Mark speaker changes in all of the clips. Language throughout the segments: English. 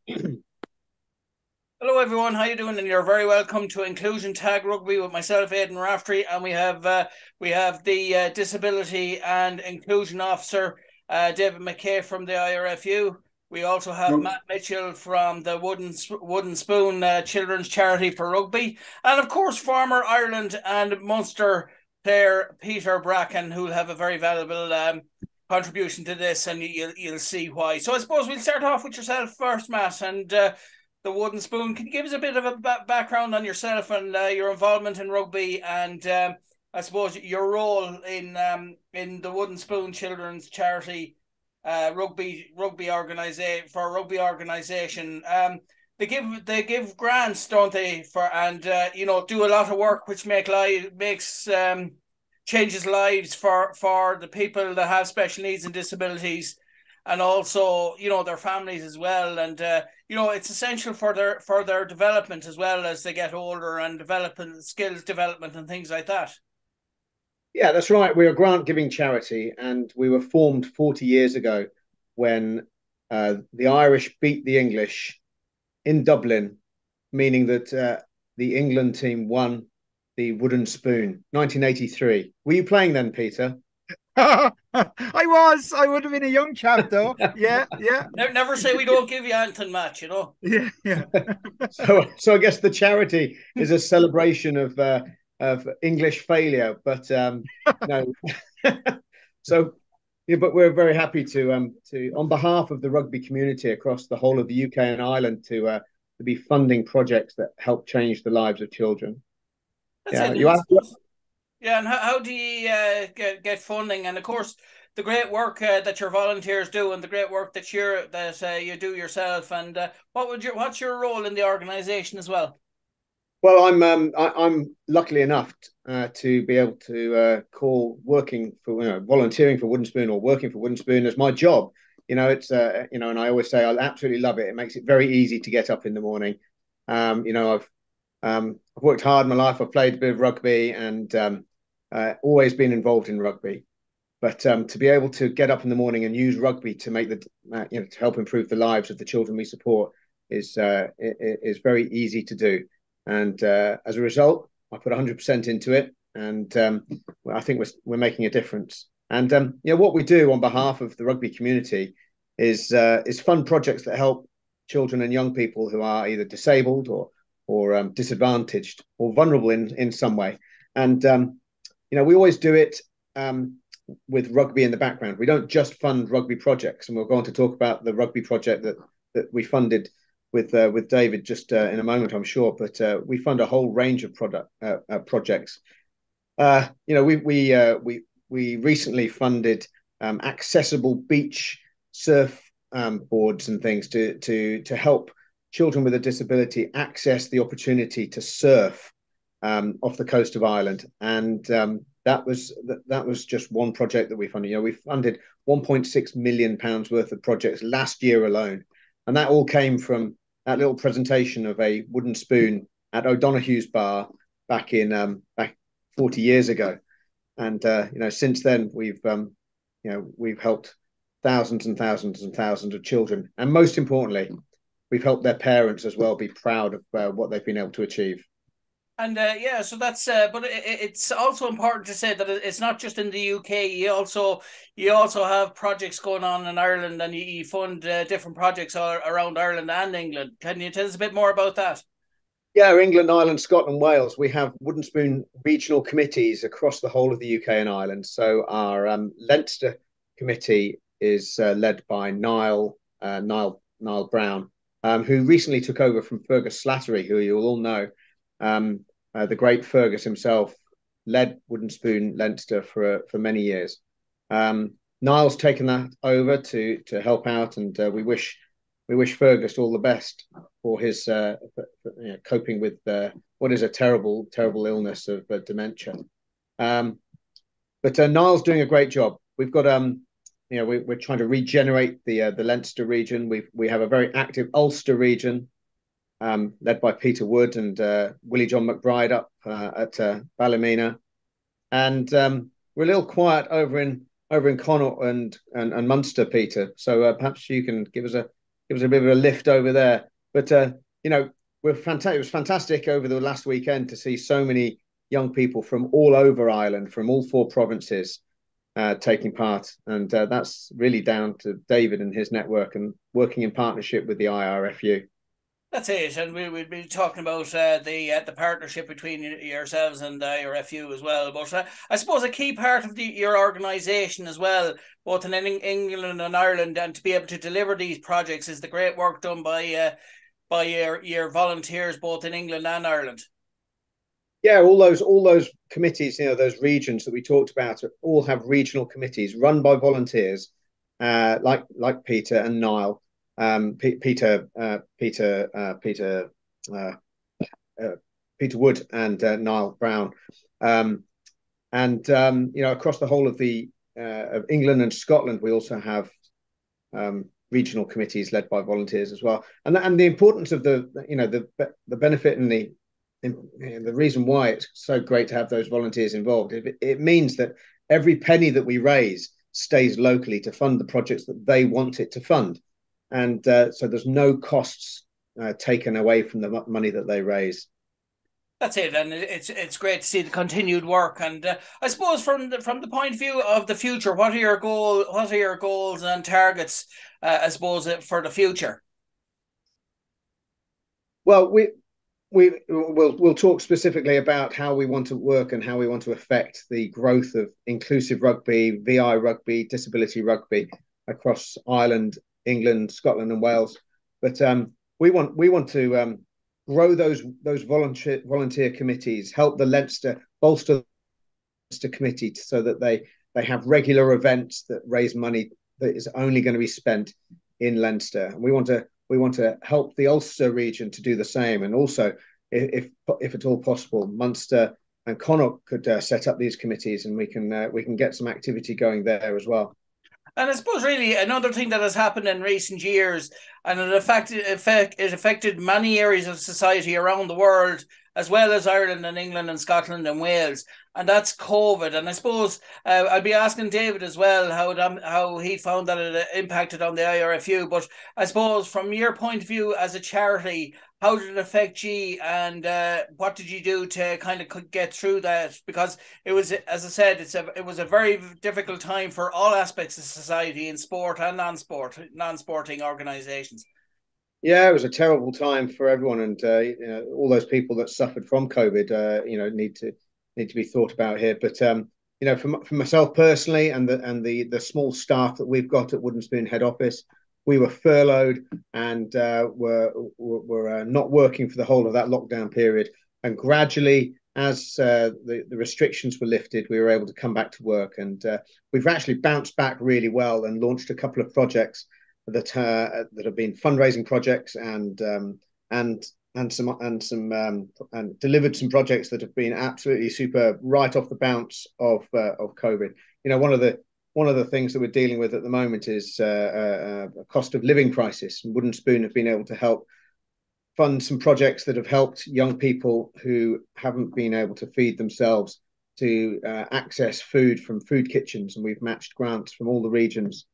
Speaker 1: Hello everyone, how you doing? And you're very welcome to Inclusion Tag Rugby with myself, Aidan Raftery, and we have the Disability and Inclusion Officer, David McKay from the IRFU. We also have Matt Mitchell from the Wooden Spoon Children's Charity for Rugby, and of course former Ireland and Munster player Peter Bracken, who'll have a very valuable contribution to this, and you'll see why. So I suppose we'll start off with yourself first, Matt, and the Wooden Spoon. Can you give us a bit of a background on yourself and your involvement in rugby, and I suppose your role in the Wooden Spoon Children's Charity rugby organisation? They give grants, don't they, for and do a lot of work which makes changes lives for the people that have special needs and disabilities, and also their families as well. And it's essential for their development as well as they get older, and development skills development and things like that.
Speaker 2: Yeah, that's right. We're a grant giving charity, and we were formed 40 years ago when the Irish beat the English in Dublin, meaning that the England team won the Wooden Spoon, 1983. Were you playing then, Peter?
Speaker 3: I was. I would have been a young chap though. Yeah, yeah,
Speaker 1: Never say we don't give you anything, Matt.
Speaker 3: yeah, yeah.
Speaker 2: So I guess the charity is a celebration of English failure, but no. So, yeah, but we're very happy to on behalf of the rugby community across the whole of the UK and Ireland to be funding projects that help change the lives of children.
Speaker 1: That's
Speaker 2: Yeah,
Speaker 1: it.
Speaker 2: you asked.
Speaker 1: Yeah, and how do you get funding? And of course, the great work that your volunteers do, and the great work that you do yourself. And what's your role in the organisation as well?
Speaker 2: Well, I'm luckily enough to be able to call working for volunteering for Wooden Spoon or working for Wooden Spoon as my job. It's and I always say I absolutely love it. It makes it very easy to get up in the morning. I've worked hard in my life. I've played a bit of rugby and always been involved in rugby. But to be able to get up in the morning and use rugby to make to help improve the lives of the children we support is very easy to do. And as a result, I put 100% into it, and I think we're making a difference. And what we do on behalf of the rugby community is fund projects that help children and young people who are either disabled or disadvantaged or vulnerable in some way. And we always do it with rugby in the background. We don't just fund rugby projects, and we'll go on to talk about the rugby project that we funded with David just in a moment, I'm sure. But we fund a whole range of projects. We recently funded accessible beach surf boards and things to help children with a disability access the opportunity to surf off the coast of Ireland. And that was just one project that we funded. We funded £1.6 million worth of projects last year alone, and that all came from that little presentation of a wooden spoon at O'Donoghue's bar back 40 years ago. And since then we've helped thousands and thousands and thousands of children, and most importantly, we've helped their parents as well be proud of what they've been able to achieve.
Speaker 1: And so that's. But it's also important to say that it's not just in the UK. You also have projects going on in Ireland, and you fund different projects all around Ireland and England. Can you tell us a bit more about that?
Speaker 2: Yeah, England, Ireland, Scotland, Wales. We have Wooden Spoon regional committees across the whole of the UK and Ireland. So our Leinster committee is led by Niall Brown, who recently took over from Fergus Slattery, who you will all know. The great Fergus himself led Wooden Spoon Leinster for many years. Niall's taken that over to help out, and we wish Fergus all the best for his coping with what is a terrible illness of dementia. But Niall's doing a great job. We've got we're trying to regenerate the Leinster region. We have a very active Ulster region, led by Peter Wood and Willie John McBride up at Ballymena, and we're a little quiet over in Connacht and Munster, Peter. So perhaps you can give us give us a bit of a lift over there. But you know, we're fantastic. It was fantastic over the last weekend to see so many young people from all over Ireland, from all 4 provinces, taking part, and that's really down to David and his network and working in partnership with the IRFU.
Speaker 1: That's it, and we'll be talking about the partnership between yourselves and the IRFU as well. But I suppose a key part of your organisation as well, both in England and Ireland, and to be able to deliver these projects is the great work done by your volunteers both in England and Ireland.
Speaker 2: Yeah, all those committees, you know, those regions that we talked about, all have regional committees run by volunteers, like Peter and Niall. Peter Wood and Niall Brown, and you know, across the whole of of England and Scotland, we also have regional committees led by volunteers as well. And the importance of the benefit and the reason why it's so great to have those volunteers involved. It means that every penny that we raise stays locally to fund the projects that they want it to fund. And so there's no costs taken away from the money that they raise.
Speaker 1: That's it, and it's great to see the continued work. And I suppose from the point of view of the future, what are your goals and targets? I suppose for the future.
Speaker 2: Well, we'll talk specifically about how we want to work and how we want to affect the growth of inclusive rugby, VI rugby, disability rugby across Ireland, England, Scotland, and Wales. But we want to grow those volunteer committees, help the Leinster, bolster the Leinster committee so that they have regular events that raise money that is only going to be spent in Leinster. And we want to help the Ulster region to do the same. And also, if at all possible, Munster and Connacht could set up these committees, and we can get some activity going there as well.
Speaker 1: And I suppose really another thing that has happened in recent years, and it affected many areas of society around the world, as well as Ireland and England and Scotland and Wales, and that's COVID. And I suppose I'll be asking David as well how he found that it impacted on the IRFU. But I suppose from your point of view as a charity, how did it affect you, and what did you do to kind of get through that? Because it was, as I said, it was a very difficult time for all aspects of society, in sport and non-sporting organisations.
Speaker 2: Yeah, it was a terrible time for everyone, and you know, all those people that suffered from COVID, you know, need to be thought about here. But you know, for myself personally, and the small staff that we've got at Wooden Spoon head office, we were furloughed and were not working for the whole of that lockdown period. And gradually, as the restrictions were lifted, we were able to come back to work. And we've actually bounced back really well and launched a couple of projects that have been fundraising projects and delivered some projects that have been absolutely superb right off the bounce of COVID. You know, one of the things that we're dealing with at the moment is a cost of living crisis. And Wooden Spoon have been able to help fund some projects that have helped young people who haven't been able to feed themselves to access food from food kitchens. And we've matched grants from all the regions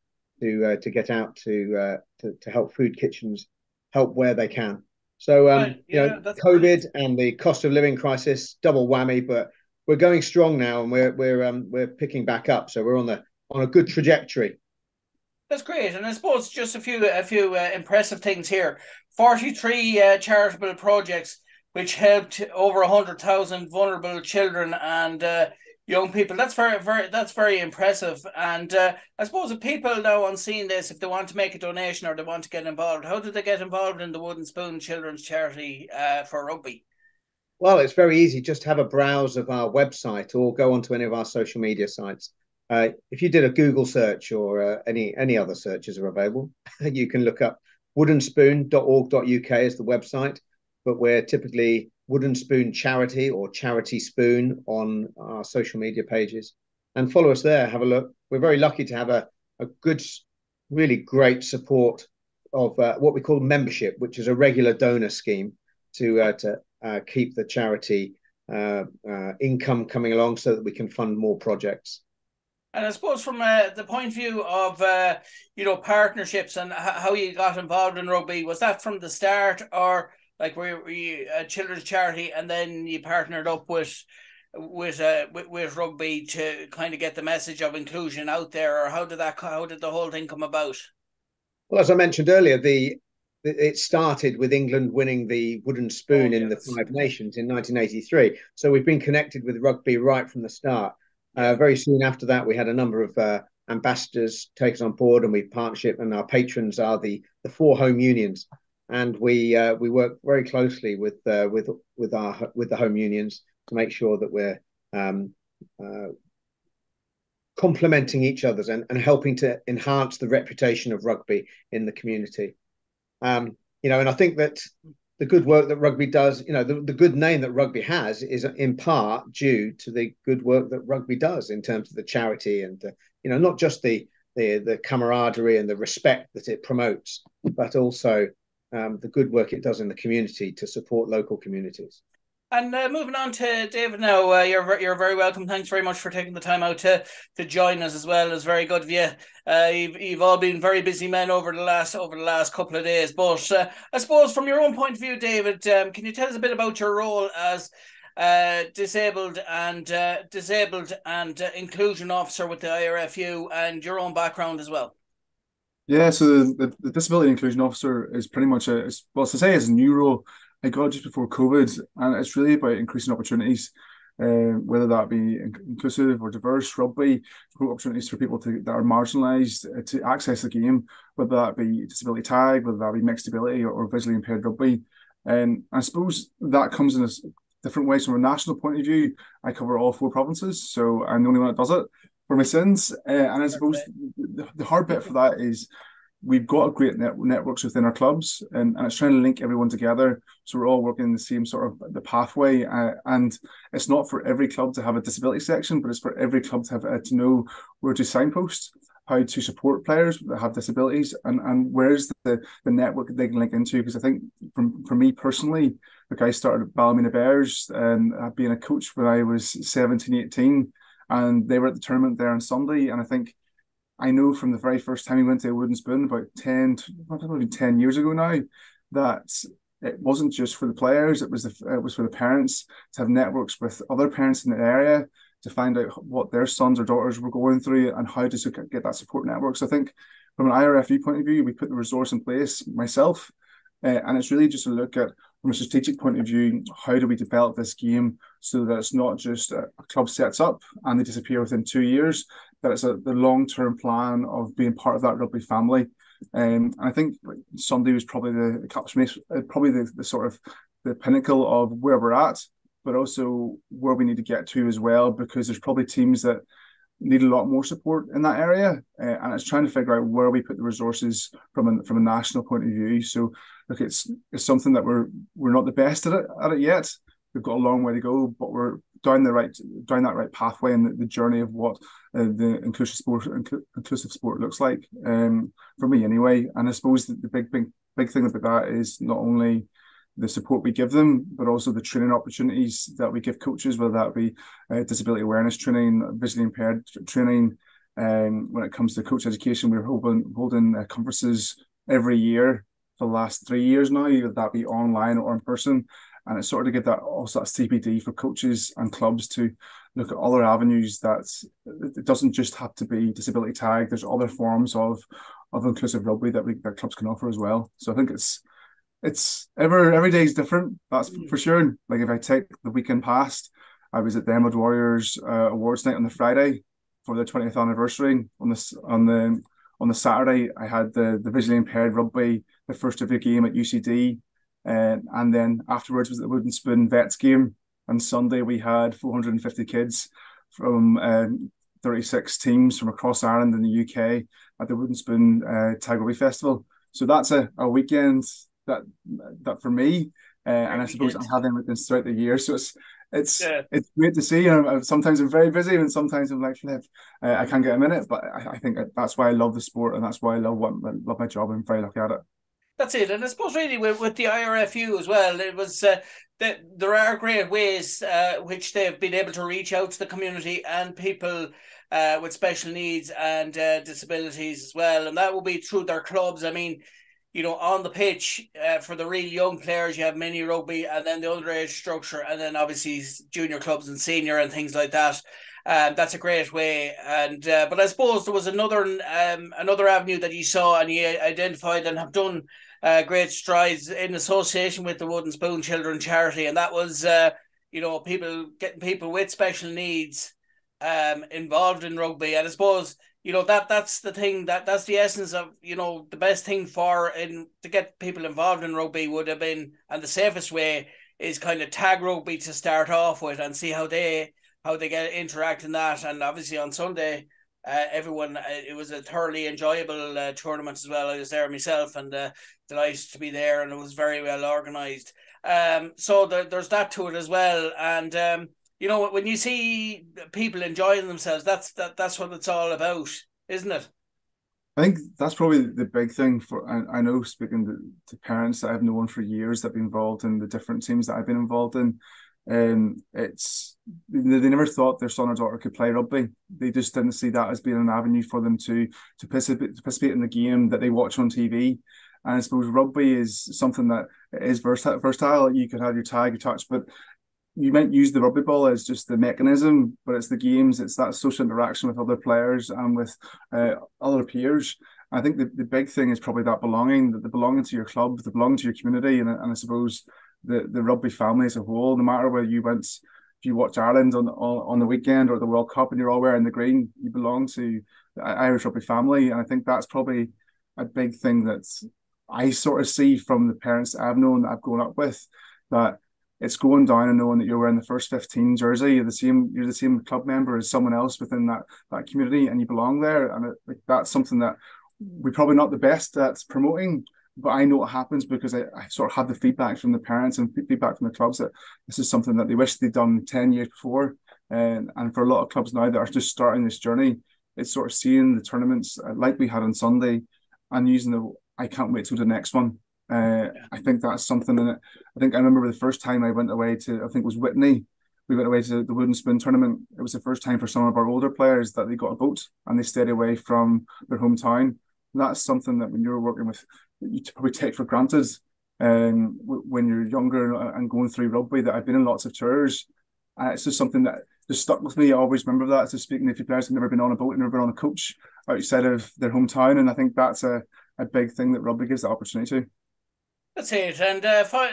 Speaker 2: to get out to help food kitchens help where they can. So you know, COVID brilliant. And the cost of living crisis, double whammy, but we're going strong now, and we're picking back up. So we're on a good trajectory.
Speaker 1: That's great, and I suppose just a few impressive things here. 43 charitable projects which helped over 100,000 vulnerable children and young people. That's very impressive. And I suppose if people now on seeing this, if they want to make a donation or they want to get involved, how do they get involved in the Wooden Spoon Children's Charity for rugby?
Speaker 2: Well, it's very easy. Just have a browse of our website or go onto any of our social media sites. If you did a Google search or any other searches are available, you can look up woodenspoon.org.uk as the website, but we're typically Wooden Spoon Charity or Charity Spoon on our social media pages, and follow us there. Have a look. We're very lucky to have a good, really great support of what we call membership, which is a regular donor scheme to keep the charity income coming along so that we can fund more projects.
Speaker 1: And I suppose from the point of view of partnerships and how you got involved in rugby, was that from the start, or like were you a children's charity and then you partnered up with rugby to kind of get the message of inclusion out there, or how did the whole thing come about?
Speaker 2: Well, as I mentioned earlier, it started with England winning the wooden spoon
Speaker 1: Oh
Speaker 2: in the
Speaker 1: yes,
Speaker 2: Five Nations in 1983. So we've been connected with rugby right from the start.
Speaker 1: yeah.
Speaker 2: Very soon after that, we had a number of ambassadors take us on board, and we partnership. And our patrons are the four home unions, and we work very closely with the home unions to make sure that we're complementing each other's and helping to enhance the reputation of rugby in the community. And I think that the good work that rugby does, the good name that rugby has is in part due to the good work that rugby does in terms of the charity and, not just the camaraderie and the respect that it promotes, but also the good work it does in the community to support local communities.
Speaker 1: And moving on to David now, you're very welcome. Thanks very much for taking the time out to join us as well. It's very good of you. You've all been very busy men over the last couple of days. But I suppose from your own point of view, David, can you tell us a bit about your role as disabled and inclusion officer with the IRFU and your own background as well?
Speaker 4: Yeah, so the Disability Inclusion Officer is pretty much to say it's a new role. I got it just before COVID, and it's really about increasing opportunities, whether that be inclusive or diverse rugby, opportunities for people that are marginalised to access the game, whether that be disability tag, whether that be mixed ability or visually impaired rugby. And I suppose that comes in a different ways. From a national point of view, I cover all four provinces, so I'm the only one that does it for my sins. And I suppose the hard bit for that is we've got a great networks within our clubs, and it's trying to link everyone together so we're all working in the same sort of the pathway. And it's not for every club to have a disability section, but it's for every club to have to know where to signpost, how to support players that have disabilities, and where's the network that they can link into. Because I think for me personally, like I started at Ballymena Bears and being a coach when I was 17, 18, and they were at the tournament there on Sunday, and I know from the very first time we went to a wooden spoon about 10 years ago now, that it wasn't just for the players, it was for the parents to have networks with other parents in the area to find out what their sons or daughters were going through and how to get that support network. So I think from an IRFU point of view, we put the resource in place myself, and it's really just a look at, from a strategic point of view, how do we develop this game so that it's not just a club sets up and they disappear within 2 years, that it's the long-term plan of being part of that rugby family. And I think Sunday was probably the sort of the pinnacle of where we're at, but also where we need to get to as well, because there's probably teams that need a lot more support in that area, and it's trying to figure out where we put the resources from a national point of view. So look, it's something that we're not the best at it yet. We've got a long way to go, but we're down that right pathway and the journey of what the inclusive sport looks like, for me anyway. And I suppose the big thing about that is not only the support we give them, but also the training opportunities that we give coaches, whether that be disability awareness training, visually impaired training. When it comes to coach education, we're holding conferences every year for the last 3 years now, whether that be online or in person. And it's sort of to give that also that CPD for coaches and clubs to look at other avenues. That it doesn't just have to be disability tag. There's other forms of inclusive rugby that clubs can offer as well. So I think it's every day is different. That's for sure. Like if I take the weekend past, I was at the Emerald Warriors awards night on the Friday for the 20th anniversary. On the Saturday, I had the visually impaired rugby, the first of the game at UCD. And then afterwards was the Wooden Spoon Vets game. And Sunday we had 450 kids from 36 teams from across Ireland and the UK at the Wooden Spoon Tag Rugby Festival. So that's a weekend that for me, and I suppose I have them with this throughout the year. So it's great to see. Sometimes I'm very busy, and sometimes I'm like, flip, I can't get a minute. But I think that's why I love the sport, and that's why I love my job. I'm very lucky at it.
Speaker 1: That's it. And I suppose really with the IRFU as well, it was that there are great ways which they've been able to reach out to the community and people with special needs and disabilities as well. And that will be through their clubs. I mean, you know, on the pitch for the real young players, you have mini rugby and then the underage structure, and then obviously junior clubs and senior and things like that. That's a great way. And but I suppose there was another avenue that you saw and you identified and have done great strides in association with the Wooden Spoon Children Charity, and that was you know, getting people with special needs involved in rugby. And I suppose, you know, that's the thing, that's the essence of, you know, the best thing to get people involved in rugby would have been, and the safest way is kind of tag rugby to start off with and see how they get interact in that. And obviously on Sunday, everyone, it was a thoroughly enjoyable tournament as well. I was there myself and delighted to be there, and it was very well organised. So there's that to it as well. And you know, when you see people enjoying themselves, that's what it's all about, isn't it?
Speaker 4: I think that's probably the big thing I know, speaking to parents that I've known for years that have been involved in the different teams that I've been involved in. It's they never thought their son or daughter could play rugby. They just didn't see that as being an avenue for them to participate in the game that they watch on TV. And I suppose rugby is something that is versatile. You could have your tag, your touch, but you might use the rugby ball as just the mechanism, but it's the games, it's that social interaction with other players and with other peers. I think the big thing is probably that belonging to your club, the belonging to your community, and I suppose the rugby family as a whole. No matter whether if you watch Ireland on the weekend or the World Cup and you're all wearing the green, you belong to the Irish rugby family. And I think that's probably a big thing that I sort of see from the parents that I've known, that I've grown up with, that it's going down and knowing that you're wearing the first 15 jersey, you're the same club member as someone else within that community, and you belong there. And that's something that we're probably not the best at promoting, but I know it happens because I sort of have the feedback from the parents and feedback from the clubs that this is something that they wish they'd done 10 years before. And for a lot of clubs now that are just starting this journey, it's sort of seeing the tournaments like we had on Sunday and using I can't wait till the next one. I think that's something in it. I think I remember the first time I went away to, I think it was Whitney. We went away to the Wooden Spoon tournament. It was the first time for some of our older players that they got a boat and they stayed away from their hometown. That's something that when you're working with, you probably take for granted when you're younger and going through rugby, that I've been in lots of tours. It's just something that just stuck with me. I always remember that. So speaking to players who've never been on a boat, never been on a coach outside of their hometown. And I think that's a big thing that rugby gives the opportunity to.
Speaker 1: That's it. And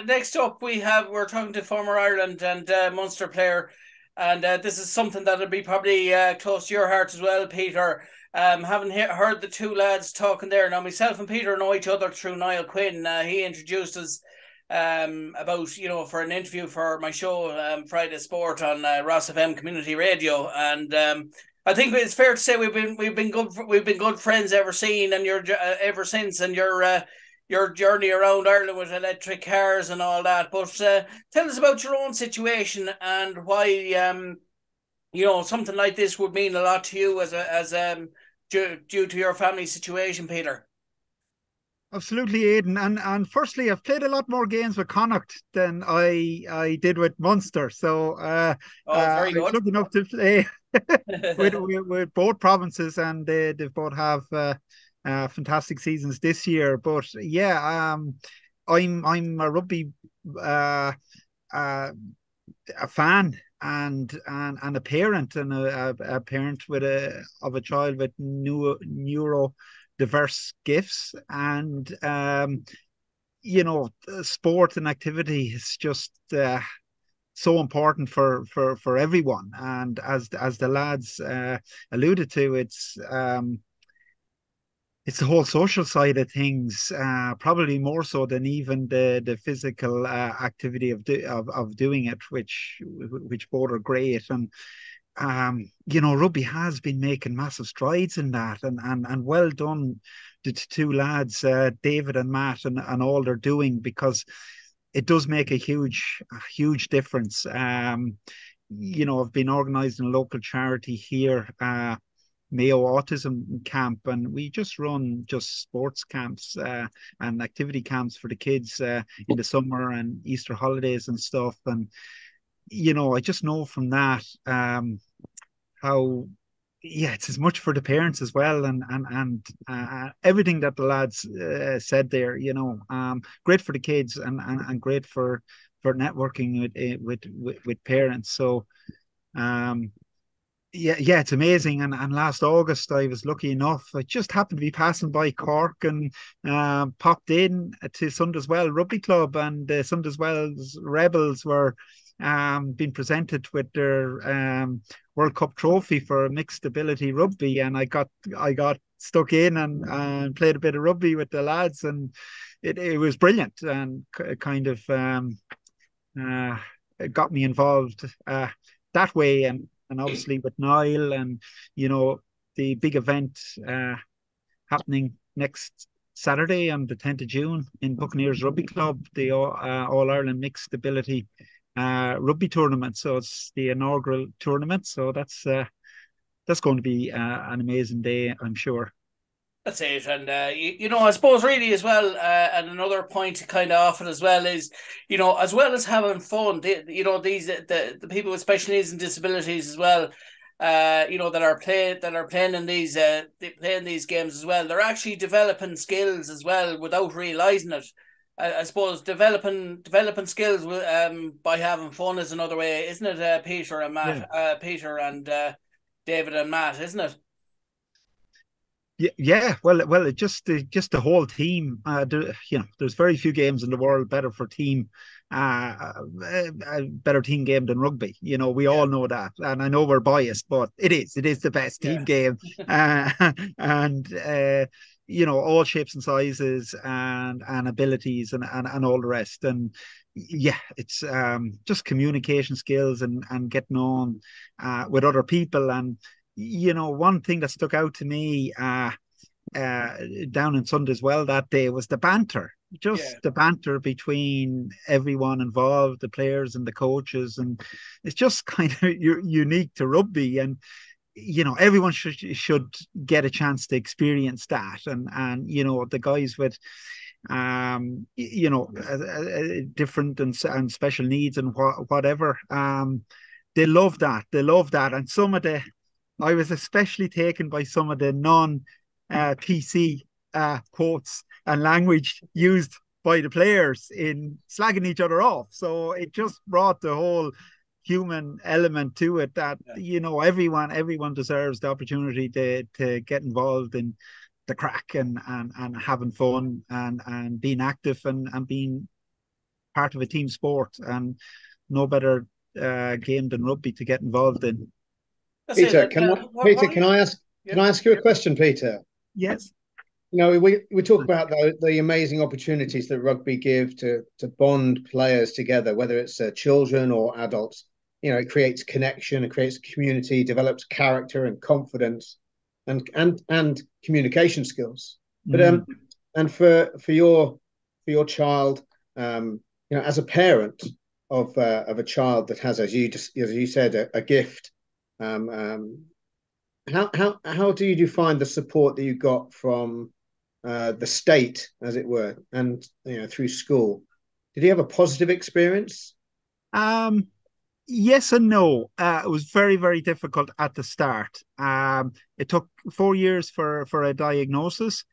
Speaker 1: next up, we're talking to former Ireland and Munster player, and this is something that'll be probably close to your heart as well, Peter. Having heard the two lads talking there, now myself and Peter know each other through Niall Quinn. He introduced us about, you know, for an interview for my show, Friday Sport on Rosfm Community Radio, and I think it's fair to say we've been good friends ever since, and your journey around Ireland with electric cars and all that. But tell us about your own situation and why you know, something like this would mean a lot to you as due to your family situation, Peter.
Speaker 3: Absolutely, Aidan. And firstly, I've played a lot more games with Connacht than I did with Munster. So
Speaker 1: very good.
Speaker 3: I was lucky enough to play with both provinces, and they both have fantastic seasons this year. But yeah, I'm a rugby a fan and a parent, and a parent of a child with neurodiverse gifts, and you know, sport and activity is just so important for everyone. And as the lads alluded to, it's the whole social side of things, probably more so than even the physical activity of doing it, which both are great. And you know, rugby has been making massive strides in that, and well done to two lads, David and Matt, and all they're doing, because it does make a huge difference. You know, I've been organising a local charity here Mayo Autism Camp, and we just run just sports camps and activity camps for the kids in the summer and Easter holidays and stuff. And I just know from that how it's as much for the parents as well, and everything that the lads said there. Great for the kids and great for networking with parents. So it's amazing. And last August, I was lucky enough. I just happened to be passing by Cork and popped in to Sundaswell Rugby Club, and the Sundaswell's Rebels were being presented with their World Cup trophy for mixed ability rugby, and I got stuck in and played a bit of rugby with the lads, and it was brilliant, and kind of it got me involved that way, and obviously with Niall, and the big event happening next Saturday on the 10th of June in Buccaneers Rugby Club, the All Ireland Mixed Ability rugby tournament. So it's the inaugural tournament. So that's going to be an amazing day, I'm sure.
Speaker 1: That's it. And, I suppose really as well, and another point to kind of offer as well is, as well as having fun, the people with special needs and disabilities as well, that are playing in these games as well, they're actually developing skills as well without realising it. I suppose developing skills by having fun is another way, isn't it, Peter and Matt? Yeah. Peter and David and Matt, isn't it?
Speaker 3: Yeah. Well, just the whole team. There's very few games in the world better for team, a better team game than rugby. We all know that, and I know we're biased, but it is the best team game, and all shapes and sizes and abilities and all the rest. And it's just communication skills and getting on with other people. And one thing that stuck out to me down in Sundaswell that day was the banter. The banter between everyone involved, the players and the coaches, and it's just kind of unique to rugby. And everyone should get a chance to experience that. And the guys with different and special needs and whatever, they love that. And I was especially taken by some of the non-PC quotes and language used by the players in slagging each other off. So it just brought the whole human element to it, that everyone deserves the opportunity to get involved in the crack and having fun and being active and being part of a team sport. And no better game than rugby to get involved in.
Speaker 2: Peter, can I ask you a question, Peter?
Speaker 3: Yes.
Speaker 2: We talk about the amazing opportunities that rugby give to bond players together, whether it's children or adults. It creates connection, it creates community, develops character and confidence, and communication skills. But and for your child, as a parent of a child that has, as you said, a gift. How do you define the support that you got from the state, as it were, and through school? Did you have a positive experience?
Speaker 3: Yes and no. It was very, very difficult at the start. It took 4 years for a diagnosis,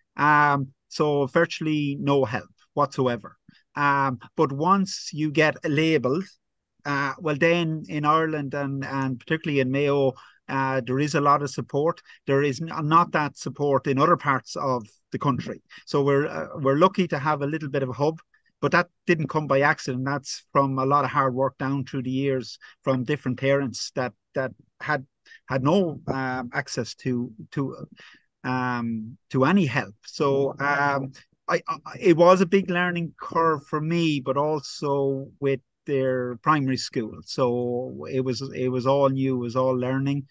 Speaker 3: so virtually no help whatsoever. But once you get labelled, well, then in Ireland and particularly in Mayo, there is a lot of support. There is not that support in other parts of the country. So we're lucky to have a little bit of a hub, but that didn't come by accident. That's from a lot of hard work down through the years from different parents that had no access to any help. So it was a big learning curve for me, but also with their primary school. So it was all new, it was all learning.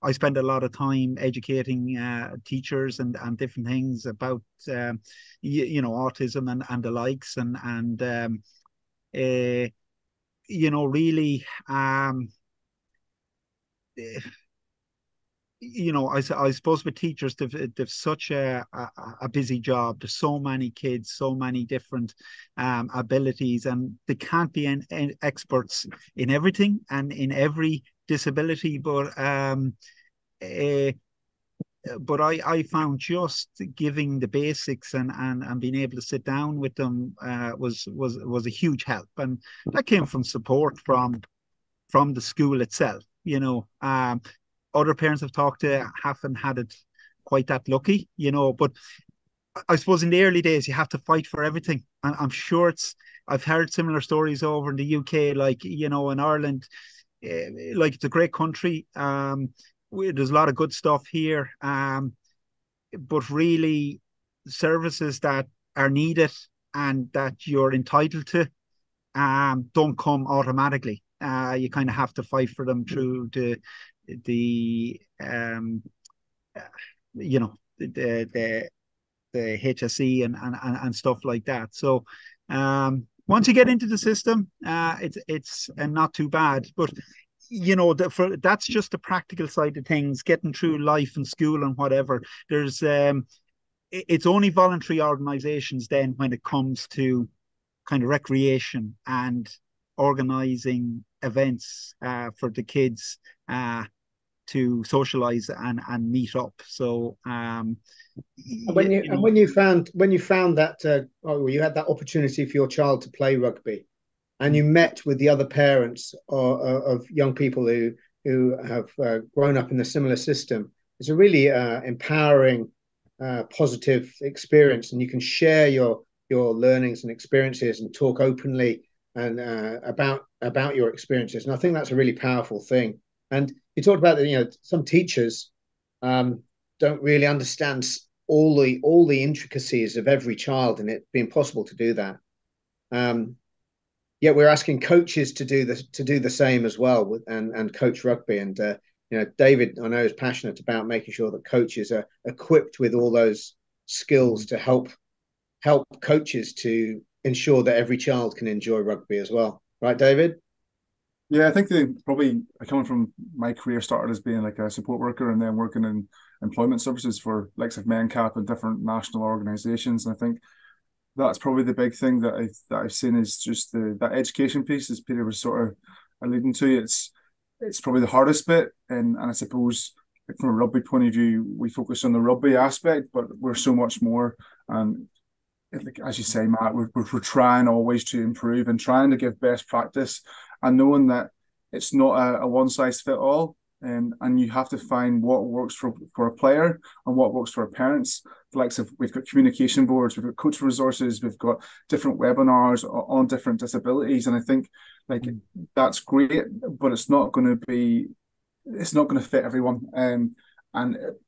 Speaker 3: I spent a lot of time educating teachers and different things about autism and the likes, and really I suppose with teachers, they've such a busy job. There's so many kids, so many different abilities, and they can't be experts in everything and in every disability. But I found just giving the basics and being able to sit down with them was a huge help, and that came from support from the school itself. Other parents I've talked to haven't had it quite that lucky, but I suppose in the early days you have to fight for everything. I'm sure I've heard similar stories over in the UK, like, in Ireland, like it's a great country. There's a lot of good stuff here, but really services that are needed and that you're entitled to don't come automatically. You kind of have to fight for them through the the HSE and stuff like that. So once you get into the system, it's not too bad. But that's just the practical side of things, getting through life and school and whatever. There's it's only voluntary organizations then when it comes to kind of recreation and organizing events for the kids to socialize and meet up. So
Speaker 2: when you found that you had that opportunity for your child to play rugby, and you met with the other parents of young people who have grown up in a similar system, it's a really empowering, positive experience, and you can share your learnings and experiences and talk openly and about your experiences. And I think that's a really powerful thing. And you talked about that, some teachers don't really understand all the intricacies of every child, and it being possible to do that. Yet we're asking coaches to do the same as well and coach rugby. And David, I know, is passionate about making sure that coaches are equipped with all those skills to help coaches to ensure that every child can enjoy rugby as well. Right, David?
Speaker 4: Yeah, I think probably coming from my career started as being like a support worker and then working in employment services for likes of MenCap and different national organisations. And I think that's probably the big thing that I've seen is just that education piece, as Peter was sort of alluding to. It's probably the hardest bit, and I suppose from a rugby point of view, we focus on the rugby aspect, but we're so much more. And like as you say, Matt, we're trying always to improve and trying to give best practice, and knowing that it's not a one size fit all, and you have to find what works for a player and what works for parents. The likes of, we've got communication boards, we've got coach resources, we've got different webinars on different disabilities, and I think that's great, but it's not going to fit everyone. And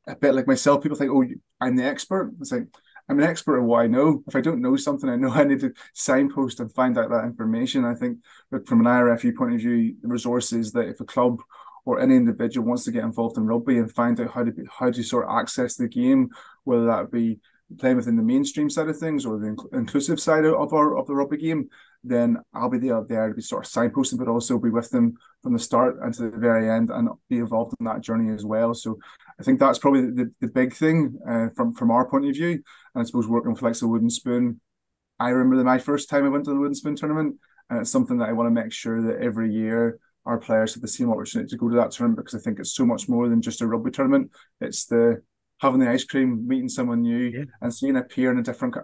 Speaker 4: a bit like myself, people think, oh, I'm the expert. It's like, I'm an expert at what I know. If I don't know something, I know I need to signpost and find out that information. I think from an IRFU point of view, the resources that if a club or any individual wants to get involved in rugby and find out how to sort of access the game, whether that be playing within the mainstream side of things or the inclusive side of the rugby game, then I'll be there to be sort of signposting, but also be with them from the start and to the very end and be involved in that journey as well. So I think that's probably the big thing from our point of view. And I suppose working with like the Wooden Spoon, I remember my first time I went to the Wooden Spoon tournament, and it's something that I want to make sure that every year our players have the same opportunity to go to that tournament, because I think it's so much more than just a rugby tournament. It's having the ice cream, meeting someone new, and seeing a peer in a different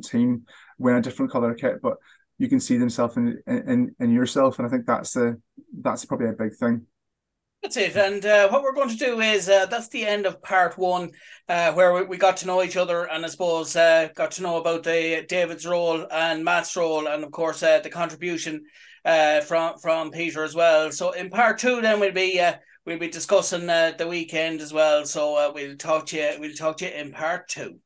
Speaker 4: team, wearing a different colour kit, but you can see themselves in yourself, and I think that's probably a big thing.
Speaker 1: That's it. And what we're going to do is that's the end of part one, where we got to know each other, and I suppose got to know about David's role and Matt's role, and of course the contribution from Peter as well. So in part two, then we'll be discussing the weekend as well. So we'll talk to you in part two.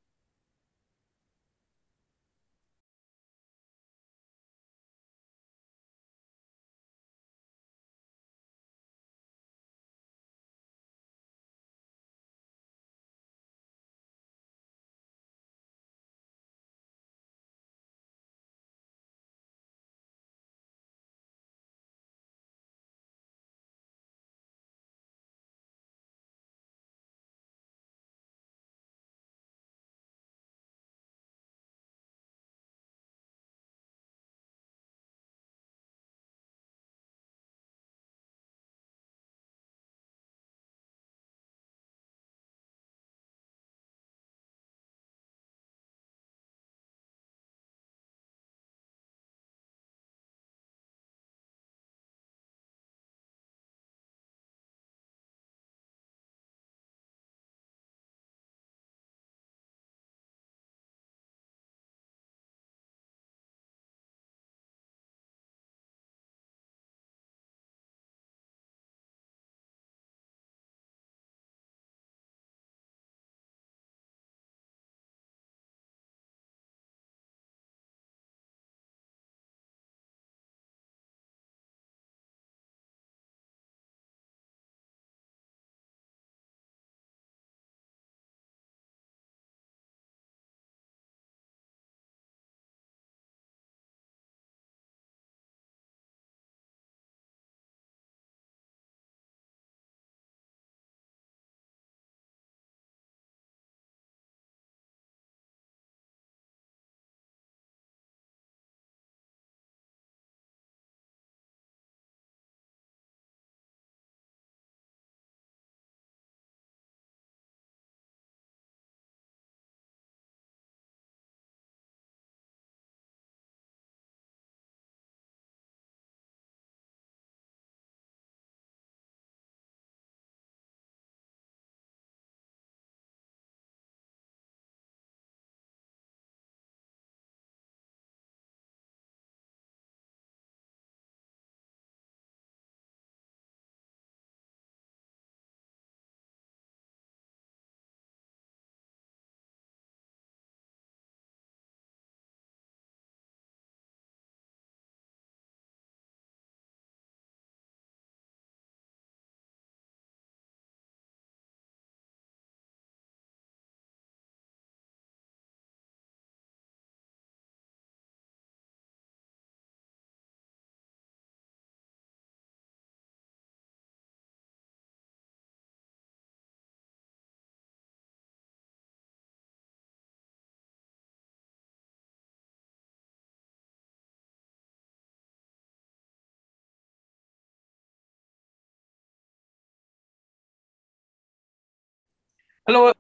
Speaker 1: Hello,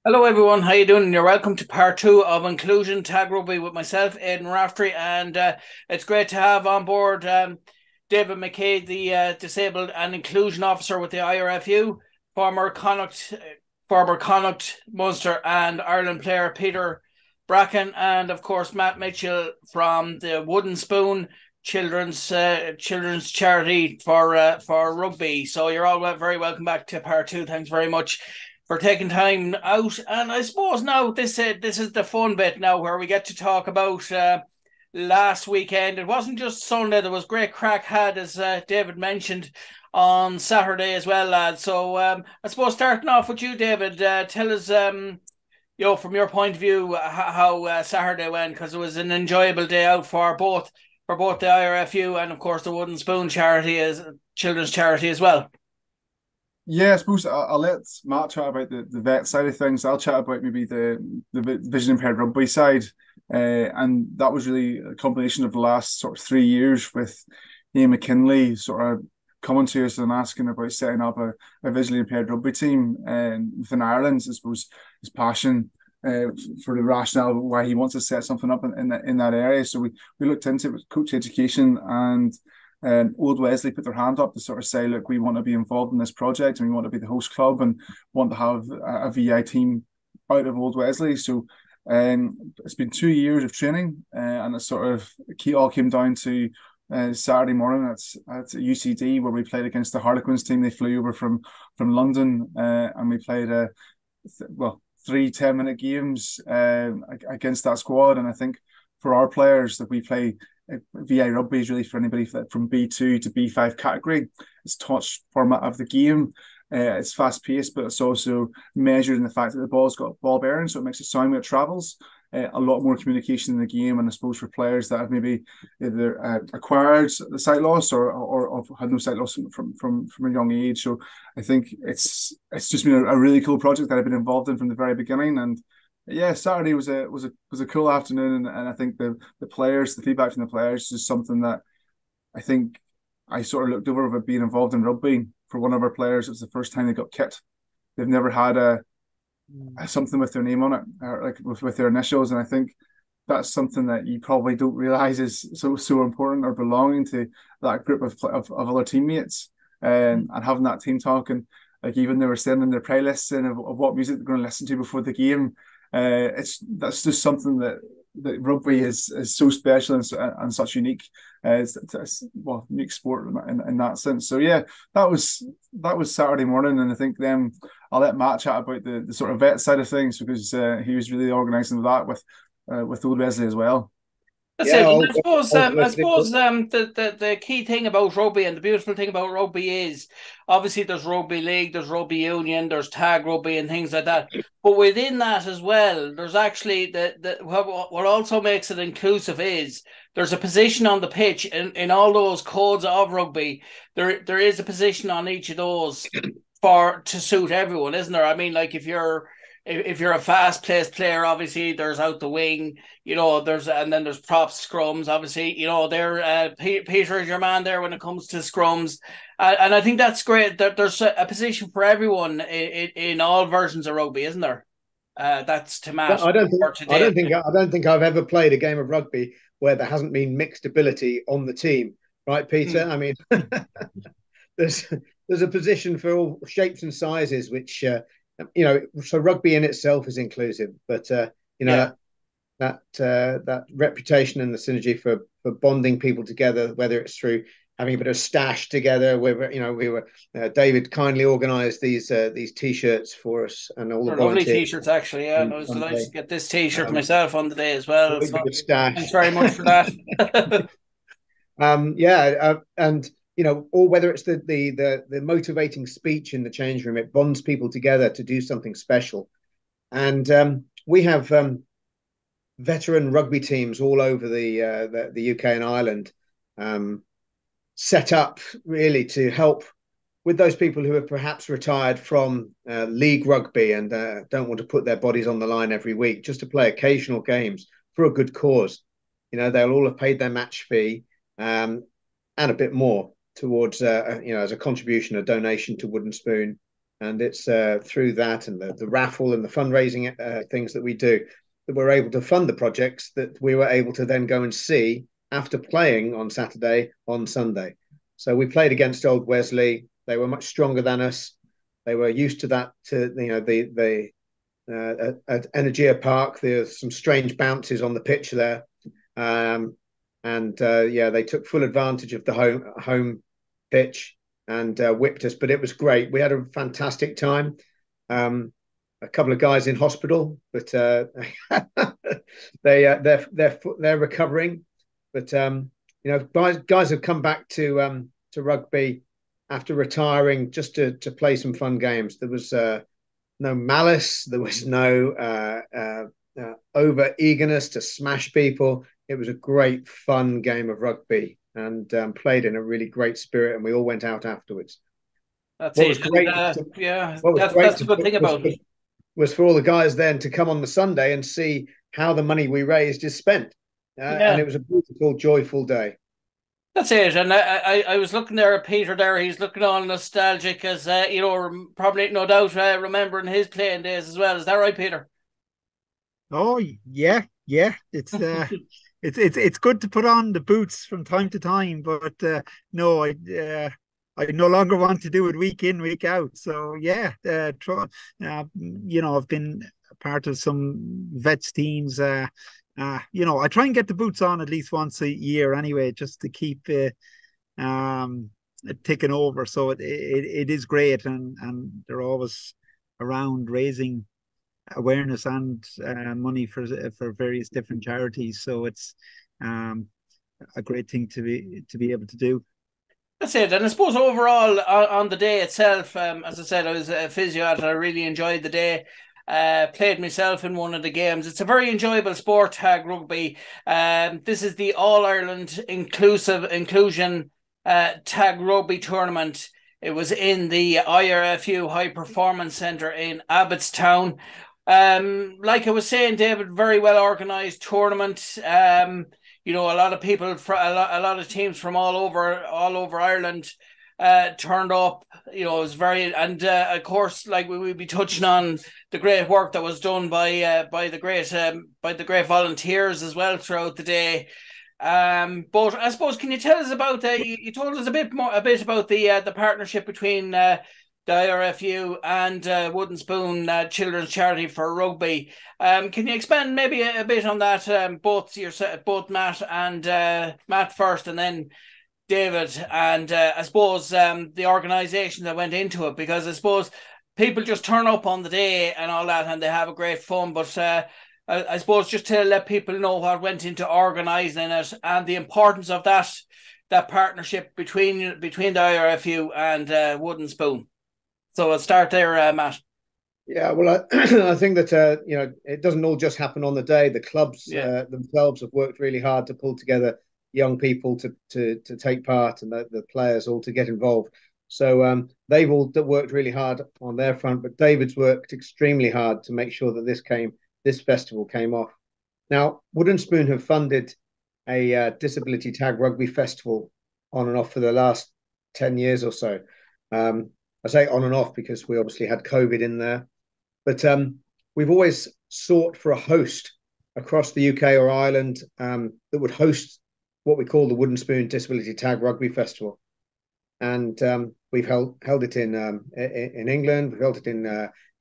Speaker 1: hello everyone. How you doing? You're welcome to part two of Inclusion Tag Rugby with myself, Aidan Raftery, and it's great to have on board David McKay, the Disabled and Inclusion Officer with the IRFU, former Connacht, Munster and Ireland player Peter Bracken, and of course Matt Mitchell from the Wooden Spoon children's charity for rugby. So you're all very welcome back to part two. Thanks very much for taking time out. And I suppose now this is the fun bit now where we get to talk about last weekend. It wasn't just Sunday. There was great crack had, as David mentioned, on Saturday as well, lads. So I suppose starting off with you, David, tell us, from your point of view, how Saturday went, because it was an enjoyable day out for both the IRFU and, of course, the Wooden Spoon charity, as children's charity as well.
Speaker 4: Yeah, I suppose I'll let Matt chat about the vet side of things. I'll chat about maybe the vision impaired rugby side. And that was really a combination of the last sort of 3 years with Ian McKinley sort of coming to us and asking about setting up a visually impaired rugby team within Ireland. I suppose his passion for the rationale of why he wants to set something up in that area. So we looked into it with coach education, and Old Wesley put their hand up to sort of say, look, we want to be involved in this project and we want to be the host club and want to have a VI team out of Old Wesley. So it's been 2 years of training, and it sort of all came down to Saturday morning at UCD, where we played against the Harlequins team. They flew over from London, and we played 3 10-minute games against that squad. And I think for our players that we play, VI rugby is really for anybody from B2 to B5 category. It's touch format of the game. It's fast paced, but it's also measured in the fact that the ball's got ball bearing, so it makes it sound when it travels. A lot more communication in the game, and I suppose for players that have maybe either acquired the sight loss or had no sight loss from a young age. So I think it's just been a really cool project that I've been involved in from the very beginning. And yeah, Saturday was a cool afternoon, and I think the feedback from the players is something that I think I sort of looked over about being involved in rugby. For one of our players, it was the first time they got kit. They've never had something with their name on it, or like with their initials, and I think that's something that you probably don't realise is so important, or belonging to that group of other teammates, and having that team talk, and like even they were sending their playlists in of what music they're going to listen to before the game. That's just something that rugby is so special and such unique. It's unique sport in that sense. So yeah, that was Saturday morning, and I think then I'll let Matt chat about the sort of vet side of things, because he was really organising that with Old Wesley as well.
Speaker 1: That's it. I suppose the key thing about rugby, and the beautiful thing about rugby, is obviously there's rugby league, there's rugby union, there's tag rugby and things like that. But within that as well, there's actually what also makes it inclusive is there's a position on the pitch in all those codes of rugby. There is a position on each of those to suit everyone, isn't there? I mean, like if you're a fast-paced player, obviously there's out the wing, and then there's props, scrums, obviously, Peter is your man there when it comes to scrums, and I think that's great that there's a position for everyone in all versions of rugby, isn't there? That's to match.
Speaker 2: I don't think I've ever played a game of rugby where there hasn't been mixed ability on the team, right, Peter? I mean, there's a position for all shapes and sizes, which. So rugby in itself is inclusive, but that reputation and the synergy for bonding people together, whether it's through having a bit of stash together, David kindly organised these T-shirts for us, and all the
Speaker 1: lovely T-shirts actually. Yeah, I was delighted to get this T-shirt myself on the day as well. So thanks very much for that.
Speaker 2: And or whether it's the motivating speech in the change room, it bonds people together to do something special. And we have veteran rugby teams all over the UK and Ireland, set up really to help with those people who have perhaps retired from league rugby and don't want to put their bodies on the line every week, just to play occasional games for a good cause. They'll all have paid their match fee and a bit more towards as a contribution, a donation to Wooden Spoon. And it's through that and the raffle and the fundraising things that we do that we're able to fund the projects that we were able to then go and see after playing on Saturday, on Sunday. So we played against Old Wesley. They were much stronger than us. They were used to that, at Energia Park, there's some strange bounces on the pitch there. They took full advantage of the home pitch and whipped us, but it was great. We had a fantastic time. A couple of guys in hospital, but they're recovering. But guys have come back to rugby after retiring just to play some fun games. There was no malice. There was no over eagerness to smash people. It was a great fun game of rugby and played in a really great spirit. And we all went out afterwards.
Speaker 1: That's it. That's the good thing about it.
Speaker 2: Was for all the guys then to come on the Sunday and see how the money we raised is spent. And it was a beautiful, joyful day.
Speaker 1: That's it. And I was looking there at Peter there. He's looking all nostalgic as, probably no doubt remembering his playing days as well. Is that right, Peter?
Speaker 3: Oh, yeah. It's it's good to put on the boots from time to time, but no, I no longer want to do it week in, week out. So yeah, I've been a part of some vets teams. I try and get the boots on at least once a year anyway, just to keep ticking over. So it is great, and they're always around raising awareness and money for various different charities. So it's a great thing to be able to do.
Speaker 1: That's it. And I suppose overall on the day itself, as I said, I was a physio at it. I really enjoyed the day. Played myself in one of the games. It's a very enjoyable sport, tag rugby. This is the All-Ireland Inclusion Tag Rugby Tournament. It was in the IRFU High Performance Centre in Abbottstown. Like I was saying, David, very well organised tournament. A lot of people, a lot of teams from all over Ireland turned up. It was very, and of course, like we will be touching on the great work that was done by the great volunteers as well throughout the day. But I suppose, can you tell us about you told us a bit about the partnership between the IRFU and Wooden Spoon Children's Charity for Rugby. Can you expand maybe a bit on that? Both Matt and Matt first, and then David, and I suppose the organisation that went into it, because I suppose people just turn up on the day and all that, and they have a great fun. But I suppose just to let people know what went into organising it and the importance of that partnership between the IRFU and Wooden Spoon. So I'll start there, Matt.
Speaker 2: Yeah, well, I think that it doesn't all just happen on the day. The clubs themselves have worked really hard to pull together young people to take part, and the players all to get involved. So they've all worked really hard on their front, but David's worked extremely hard to make sure that this festival came off. Now, Wooden Spoon have funded a disability tag rugby festival on and off for the last 10 years or so. I say on and off because we obviously had COVID in there, but we've always sought for a host across the UK or Ireland that would host what we call the Wooden Spoon Disability Tag Rugby Festival, and we've held it in England. We've held it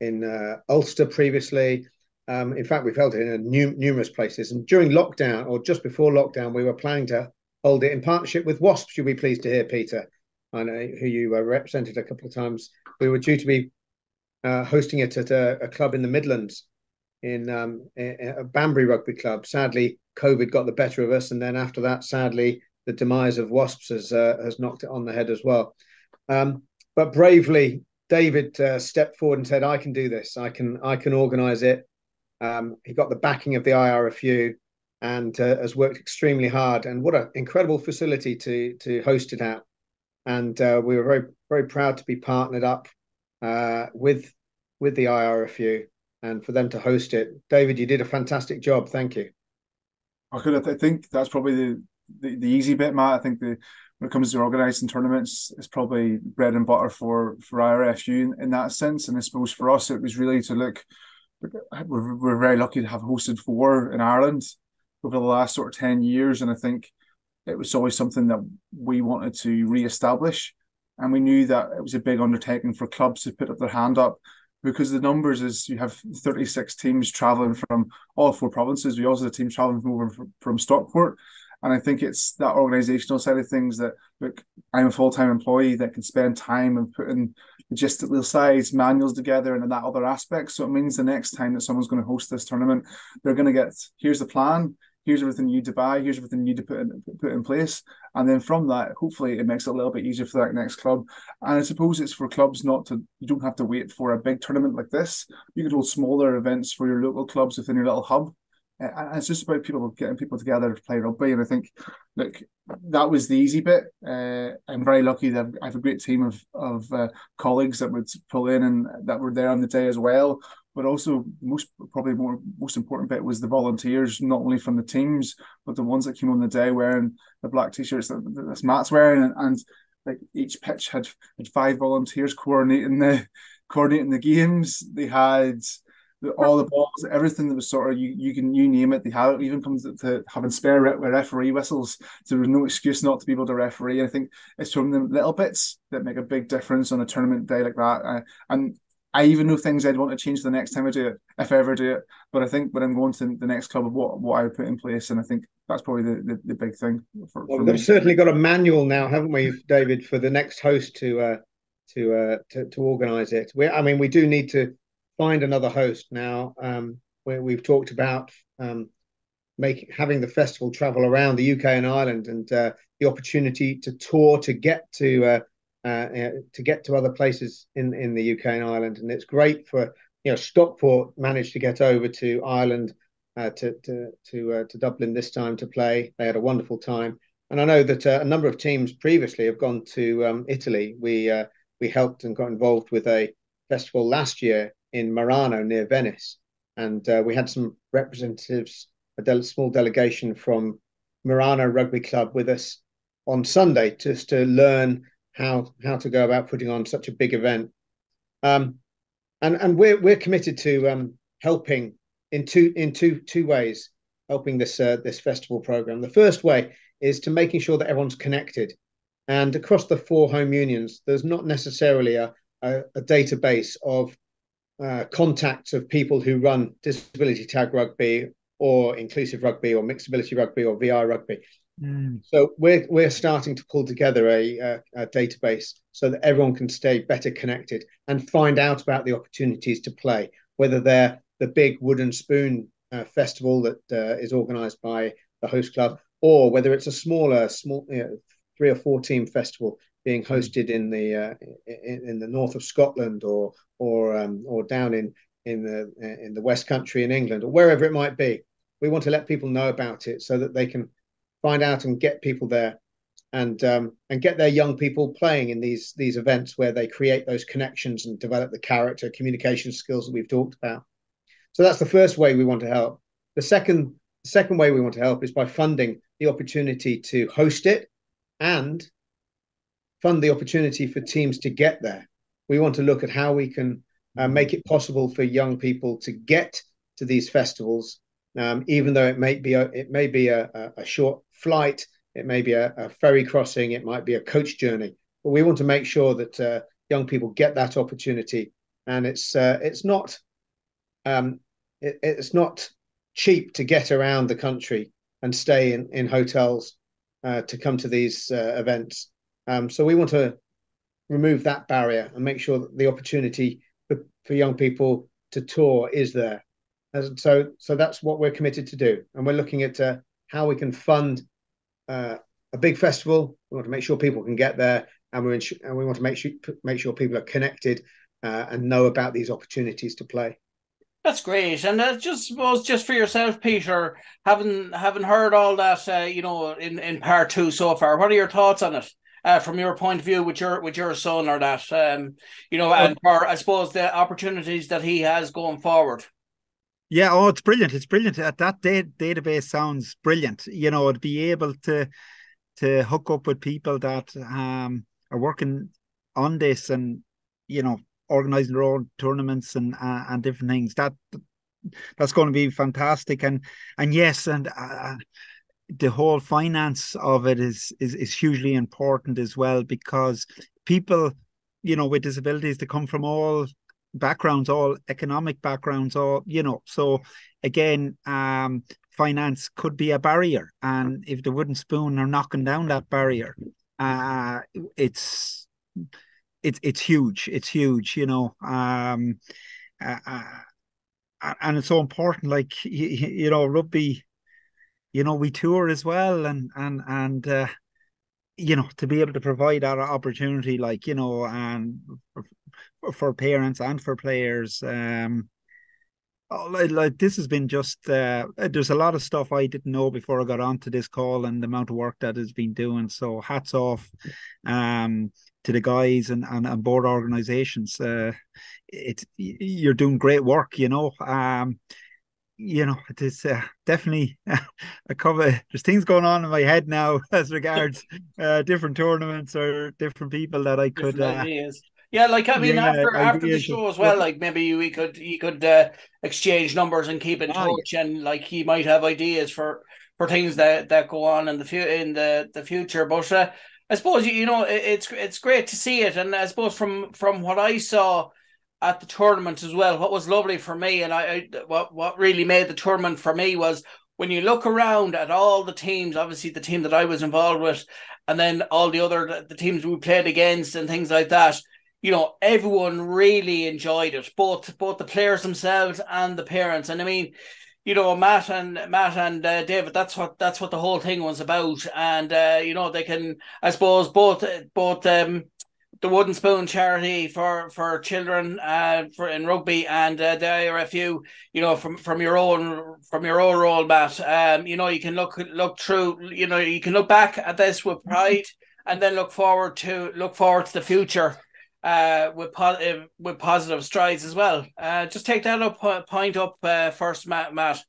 Speaker 2: in Ulster previously. In fact, we've held it in numerous places. And during lockdown, or just before lockdown, we were planning to hold it in partnership with Wasps. You'll be pleased to hear, Peter. I know who you represented a couple of times. We were due to be hosting it at a club in the Midlands, in a Banbury Rugby Club. Sadly, COVID got the better of us, and then after that, sadly, the demise of Wasps has knocked it on the head as well. But bravely, David stepped forward and said, "I can do this. I can organise it." He got the backing of the IRFU and has worked extremely hard. And what an incredible facility to host it at. And we were very, very proud to be partnered up with the IRFU and for them to host it. David, you did a fantastic job. Thank you.
Speaker 4: I think that's probably the easy bit, Matt. I think when it comes to organising tournaments, it's probably bread and butter for IRFU in that sense. And I suppose for us, it was really to look. We're very lucky to have hosted 4 in Ireland over the last sort of 10 years, and I think it was always something that we wanted to re-establish, and we knew that it was a big undertaking for clubs to put up their hand up, because the numbers is you have 36 teams travelling from all 4 provinces. We also have teams travelling from Stockport, and I think it's that organisational side of things that, look, I'm a full-time employee that can spend time and putting logistical sides, manuals together, and that other aspect. So it means the next time that someone's going to host this tournament, they're going to get, here's the plan, here's everything you need to buy, here's everything you need to put in place. And then from that, hopefully it makes it a little bit easier for that next club. And I suppose it's for clubs you don't have to wait for a big tournament like this. You could hold smaller events for your local clubs within your little hub. And it's just about getting people together to play rugby. And I think, look, that was the easy bit. I'm very lucky that I have a great team of colleagues that would pull in and that were there on the day as well. But also, most important bit was the volunteers, not only from the teams, but the ones that came on the day wearing the black t-shirts that Matt's wearing, and like each pitch had 5 volunteers coordinating the games. They had all the balls, everything that was sort of you name it. They had it. Even comes to having spare referee whistles. So there was no excuse not to be able to referee. And I think it's from the little bits that make a big difference on a tournament day like that. And I even know things I'd want to change the next time I do it, if I ever do it. But I think when I'm going to the next club of what I would put in place, and I think that's probably the big thing for me.
Speaker 2: We've certainly got a manual now, haven't we, David, for the next host to organise it. We do need to find another host now. Where we've talked about having the festival travel around the UK and Ireland, and the opportunity to tour to get to other places in the UK and Ireland. And it's great for, Stockport managed to get over to Ireland to Dublin this time to play. They had a wonderful time, and I know that a number of teams previously have gone to Italy. We helped and got involved with a festival last year in Merano near Venice, and we had some representatives, a small delegation from Merano Rugby Club with us on Sunday, just to learn how to go about putting on such a big event. And we're committed to helping in two ways, helping this festival program. The first way is to making sure that everyone's connected, and across the 4 home unions, there's not necessarily a database of contacts of people who run disability tag rugby or inclusive rugby or mixed ability rugby or VI rugby. So we're starting to pull together a database so that everyone can stay better connected and find out about the opportunities to play, whether they're the big Wooden Spoon festival that is organised by the host club, or whether it's a small 3 or 4 team festival being hosted in the north of Scotland or down in the West Country in England, or wherever it might be. We want to let people know about it so that they can find out and get people there, and get their young people playing in these events where they create those connections and develop the character communication skills that we've talked about. So that's the first way we want to help. The second way we want to help is by funding the opportunity to host it and fund the opportunity for teams to get there. We want to look at how we can make it possible for young people to get to these festivals, even though it may be a short flight, it may be a ferry crossing, it might be a coach journey. But we want to make sure that young people get that opportunity, and it's not cheap to get around the country and stay in hotels to come to these events. So we want to remove that barrier and make sure that the opportunity for young people to tour is there. So that's what we're committed to do. And we're looking at how we can fund a big festival. We want to make sure people can get there, and we want to make sure people are connected and know about these opportunities to play.
Speaker 1: That's great. And just for yourself, Peter, having heard all that, in part 2 so far, what are your thoughts on it? From your point of view, with your son, or that, and for, I suppose, the opportunities that he has going forward.
Speaker 3: Yeah, it's brilliant. It's brilliant. That database sounds brilliant. To be able to to hook up with people that are working on this and, you know, organizing their own tournaments and different things. That's going to be fantastic. And yes, and the whole finance of it is hugely important as well, because people, you know, with disabilities, they come from all backgrounds, all economic backgrounds, all, you know, so again, finance could be a barrier, and if the wooden spoon are knocking down that barrier, it's huge. It's huge, you know. And it's so important, like, you know, rugby, you know, we tour as well, and you know, to be able to provide that opportunity, like, you know, and for parents and for players, like this has been just there's a lot of stuff I didn't know before I got onto this call, and the amount of work that has been doing. So hats off to the guys and board organizations. You're doing great work, you know. You know, it is definitely a cover. There's things going on in my head now as regards different tournaments or different people that I could
Speaker 1: ideas. Yeah, like, I mean, after the show as well, like maybe you could exchange numbers and keep in touch, and like he might have ideas for things that go on in the future. But I suppose, you know, it's great to see it, and I suppose from what I saw at the tournament as well, what was lovely for me, and what really made the tournament for me was when you look around at all the teams, obviously the team that I was involved with, and then all the teams we played against and things like that. You know, everyone really enjoyed it, both the players themselves and the parents. And I mean, you know, Matt and David, that's what the whole thing was about. And you know, they can, I suppose, both the Wooden Spoon charity for children in rugby, and the IRFU, you know, from your own role, Matt. You know, you can look through, you know, you can look back at this with pride, and then look forward to the future with positive strides as well. Just take that point up first, Matt.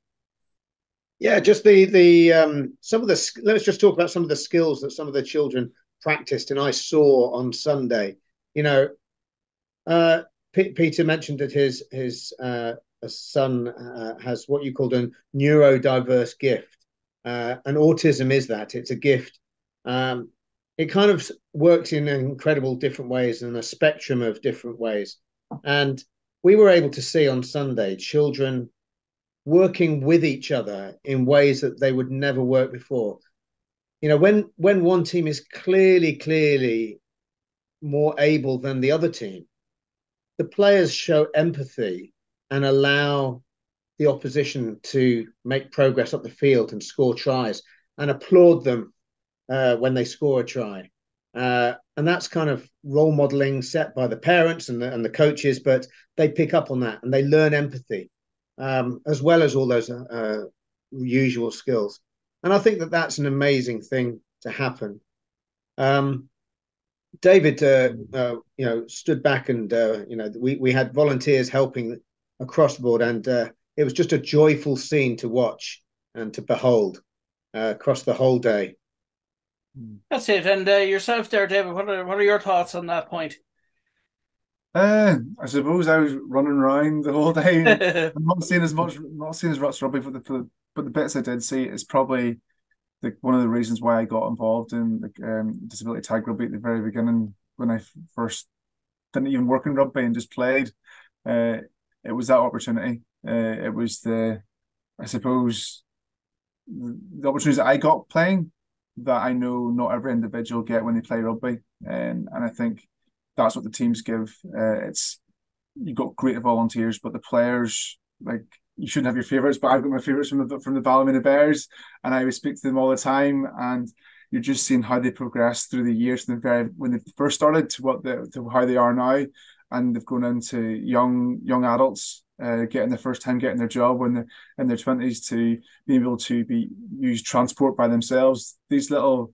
Speaker 2: Yeah, just the some of the, let's just talk about some of the skills that some of the children practiced and I saw on Sunday. You know, Peter mentioned that his son has what you called a neurodiverse gift, and autism is that. It's a gift. It kind of works in incredible different ways and a spectrum of different ways. And we were able to see on Sunday children working with each other in ways that they would never work before. You know, when one team is clearly more able than the other team, the players show empathy and allow the opposition to make progress up the field and score tries, and applaud them when they score a try. And that's kind of role modeling set by the parents and the coaches, but they pick up on that and they learn empathy, as well as all those usual skills. And I think that that's an amazing thing to happen. David, you know, stood back and, you know, we had volunteers helping across the board, and it was just a joyful scene to watch and to behold across the whole day.
Speaker 1: That's it. And yourself there, David, what are your thoughts on that point?
Speaker 4: I suppose I was running around the whole day. I'm not seeing as much rugby, but the bits I did see is probably one of the reasons why I got involved in the disability tag rugby at the very beginning, when I first didn't even work in rugby and just played. It was that opportunity. It was I suppose, the opportunities that I got playing that I know not every individual get when they play rugby, and I think that's what the teams give. You got great volunteers, but the players, like, you shouldn't have your favourites, but I've got my favourites from the Ballymena Bears, and I would speak to them all the time, and you're just seeing how they progress through the years from when they first started to how they are now, and they've gone into young adults, getting their first time getting their job when they're in their 20s, to being able to use transport by themselves. These little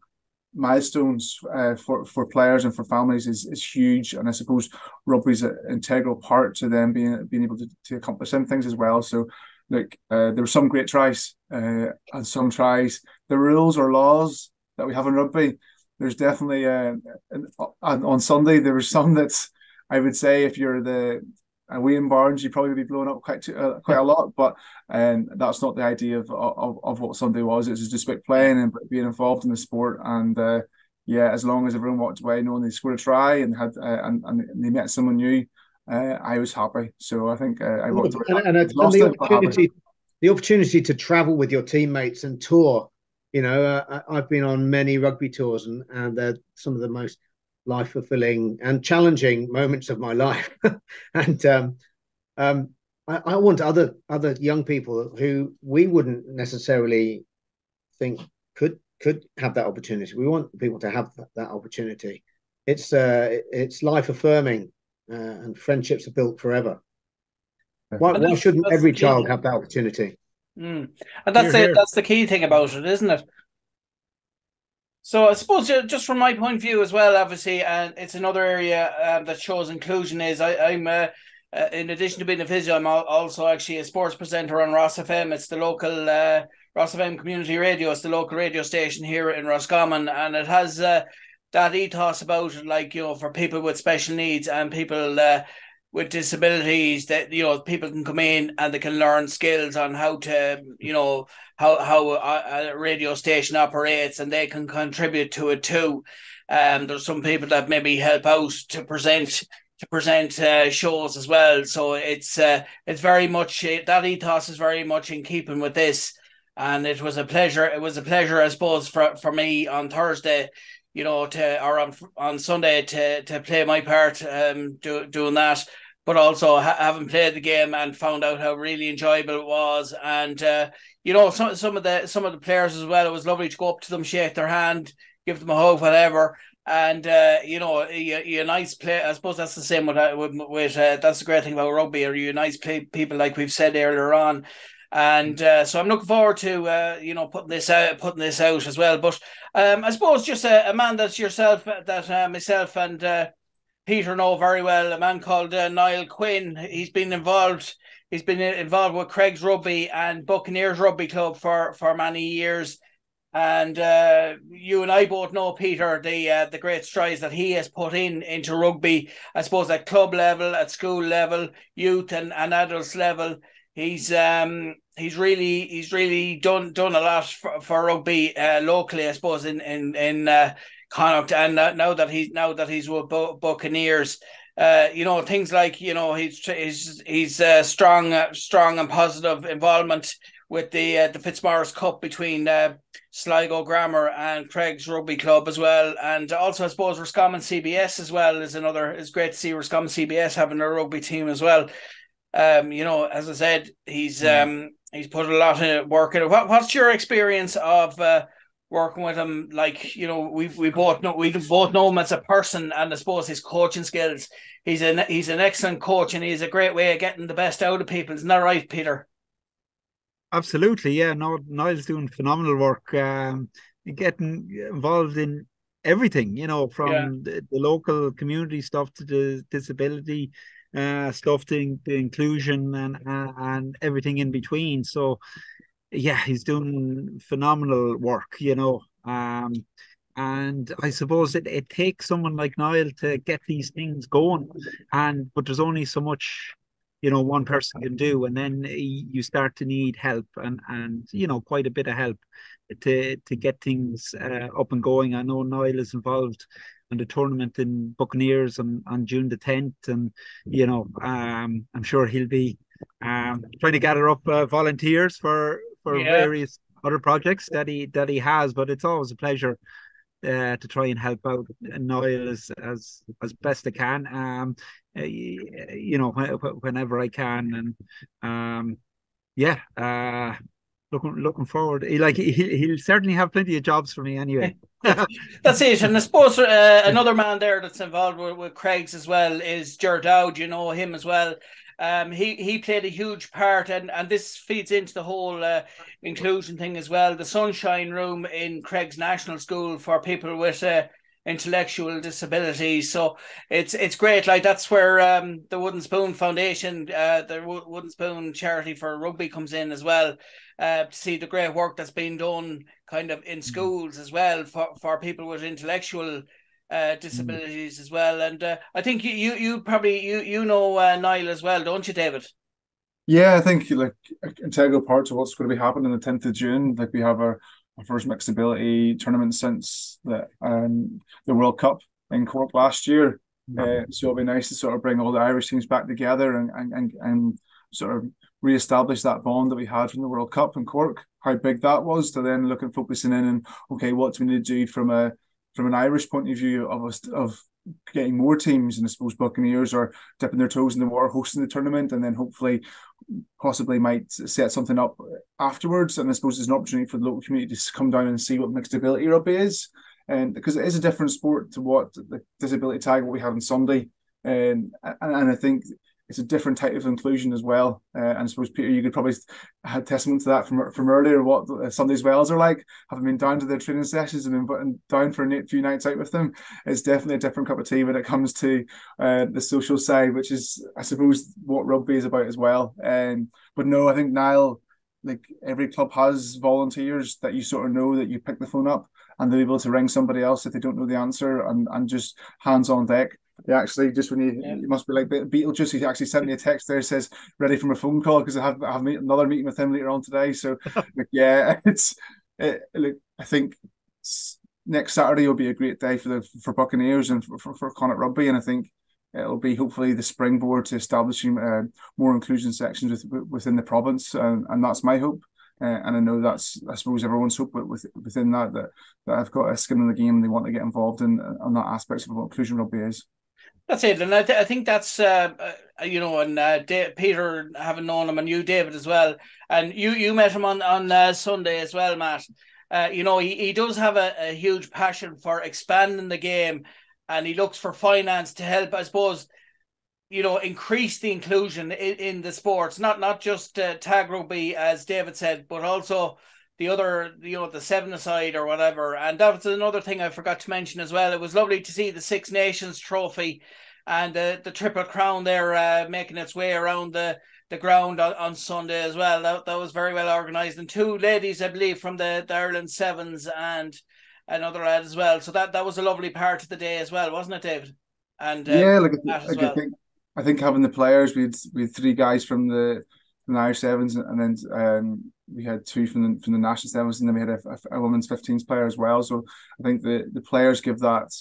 Speaker 4: milestones for players and for families is huge, and I suppose rugby is an integral part to them being able to accomplish some things as well. So, look, there were some great tries, and some tries, the rules or laws that we have in rugby. There's definitely on Sunday there was some that's, I would say, if you're the away in Barnes, you probably be blown up quite a lot, but that's not the idea of what Sunday was. It was just about playing and being involved in the sport, and as long as everyone walked away knowing they scored a try and had and they met someone new, I was happy. So I think I walked away
Speaker 2: and the opportunity to travel with your teammates and tour. You know, I've been on many rugby tours, and they're some of the most life-fulfilling and challenging moments of my life. And I want other young people who we wouldn't necessarily think could have that opportunity. We want people to have that opportunity. It's life-affirming, and friendships are built forever. Why shouldn't every child have that opportunity?
Speaker 1: And that's the key thing about it, isn't it? So I suppose just from my point of view as well, obviously, and it's another area that shows inclusion is I'm in addition to being a physio, I'm also actually a sports presenter on Rosfm. It's the local Rosfm community radio. It's the local radio station here in Roscommon, and it has that ethos about it, like, you know, for people with special needs and people with disabilities, that, you know, people can come in and they can learn skills on how to, you know, how a radio station operates, and they can contribute to it too. There's some people that maybe help out to present shows as well. So it's very much, that ethos is very much in keeping with this. And it was a pleasure. It was a pleasure, I suppose, for me on Thursday, you know, on Sunday to play my part, doing that. But also having played the game and found out how really enjoyable it was, and you know, some of the players as well. It was lovely to go up to them, shake their hand, give them a hug, whatever. And you know, you nice play. I suppose that's the same with that's the great thing about rugby. Or you nice play people, like we've said earlier on. And so I'm looking forward to you know, putting this out as well. But I suppose just a man that's yourself, that myself and Peter know very well, a man called Niall Quinn. He's been involved with Craig's Rugby and Buccaneers Rugby Club for many years. And you and I both know, Peter, the great strides that he has put into rugby, I suppose, at club level, at school level, youth and adults level. He's really done a lot for rugby locally, I suppose, in Connacht, and now that he's with Buccaneers, you know, things like, you know, he's strong and positive involvement with the Fitzmaurice Cup between Sligo Grammar and Craig's Rugby Club as well. And also, I suppose, Roscommon CBS as well is great to see Roscommon CBS having a rugby team as well. You know, as I said, he's put a lot of work in it. What's your experience of working with him? Like, you know, we both know him as a person, and I suppose his coaching skills. He's an excellent coach, and he's a great way of getting the best out of people. Isn't that right, Peter?
Speaker 3: Absolutely, yeah. No, Niall's doing phenomenal work, getting involved in everything, you know, from the local community stuff to the disability stuff, to the inclusion and everything in between. So yeah, he's doing phenomenal work, you know. And I suppose it takes someone like Niall to get these things going, but there's only so much, you know, one person can do, and then you start to need help, and you know, quite a bit of help to get things up and going. I know Niall is involved in the tournament in Buccaneers on June the 10th, and you know, I'm sure he'll be trying to gather up volunteers for various other projects that he has. But it's always a pleasure to try and help out Niall as best I can. You know, whenever I can, and looking forward. He'll certainly have plenty of jobs for me anyway.
Speaker 1: That's it. And I suppose another man there that's involved with Craig's as well is Ger Dowd. You know him as well. He played a huge part, and this feeds into the whole inclusion thing as well. The Sunshine Room in Craig's National School for people with intellectual disabilities. So it's great. Like that's where the Wooden Spoon Foundation, the Wooden Spoon Charity for Rugby comes in as well. To see the great work that's been done kind of in schools as well for people with intellectual disabilities as well. And I think you probably you know Niall as well, don't you, David?
Speaker 4: Yeah, I think like an integral part to what's going to be happening on the 10th of June. Like we have our first mixed ability tournament since the World Cup in Cork last year. So it'll be nice to sort of bring all the Irish teams back together and sort of re-establish that bond that we had from the World Cup in Cork. How big that was to then look at focusing in and okay, what do we need to do from an Irish point of view of getting more teams, and I suppose Buccaneers are dipping their toes in the water, hosting the tournament, and then hopefully, possibly might set something up afterwards. And I suppose there's an opportunity for the local community to come down and see what mixed ability rugby is, and because it is a different sport to what the disability tag what we had on Sunday, and I think it's a different type of inclusion as well. And I suppose Peter, you could probably have testament to that from earlier what Sunday's Wells are like. Having been down to their training sessions and been down for a few nights out with them, it's definitely a different cup of tea when it comes to the social side, which is, I suppose, what rugby is about as well. But no, I think Niall, like every club has volunteers that you sort of know that you pick the phone up and they're able to ring somebody else if they don't know the answer and just hands on deck. They actually just when you must be like Beetlejuice. He actually sent me a text there says ready for my phone call because I have another meeting with him later on today. So like, yeah, I think next Saturday will be a great day for Buccaneers and for Connacht Rugby, and I think it'll be hopefully the springboard to establishing more inclusion sections within the province, and that's my hope. And I know that's, I suppose, everyone's hope within that I've got a skin in the game and they want to get involved in on that aspect of what inclusion rugby is.
Speaker 1: That's it, and I think that's and Peter, having known him, and you, David, as well, and you met him on Sunday as well, Matt. He does have a huge passion for expanding the game, and he looks for finance to help, I suppose, increase the inclusion in the sports, not just tag rugby, as David said, but also the other, the seven-a-side or whatever. And that was another thing I forgot to mention as well. It was lovely to see the Six Nations trophy and the Triple Crown there making its way around the ground on Sunday as well. That was very well organised. And two ladies, I believe, from the Ireland Sevens and another lad as well. So that was a lovely part of the day as well, wasn't it, David? And
Speaker 4: yeah, I think having the players, we had three guys from the Irish Sevens, and then we had two from the National Sevens, and then we had a women's 15s player as well. So I think the players give that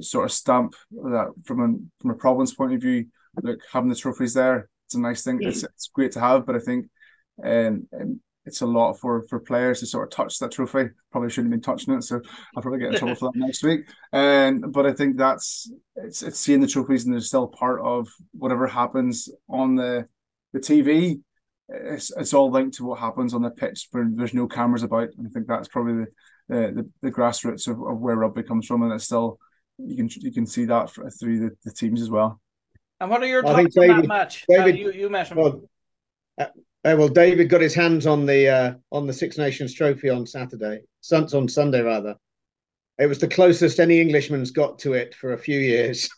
Speaker 4: sort of stamp that from a province point of view, like having the trophies there, it's a nice thing. It's great to have, but I think it's a lot for players to sort of touch that trophy. Probably shouldn't have been touching it, so I'll probably get in trouble for that next week. But I think it's seeing the trophies and they're still part of whatever happens on the TV. It's all linked to what happens on the pitch where there's no cameras about. And I think that's probably the grassroots of where rugby comes from, and it's still you can see that through the teams as well.
Speaker 1: And what are your thoughts on that match? David, you met him.
Speaker 2: Well, David got his hands on the Six Nations trophy on Sunday rather. It was the closest any Englishman's got to it for a few years.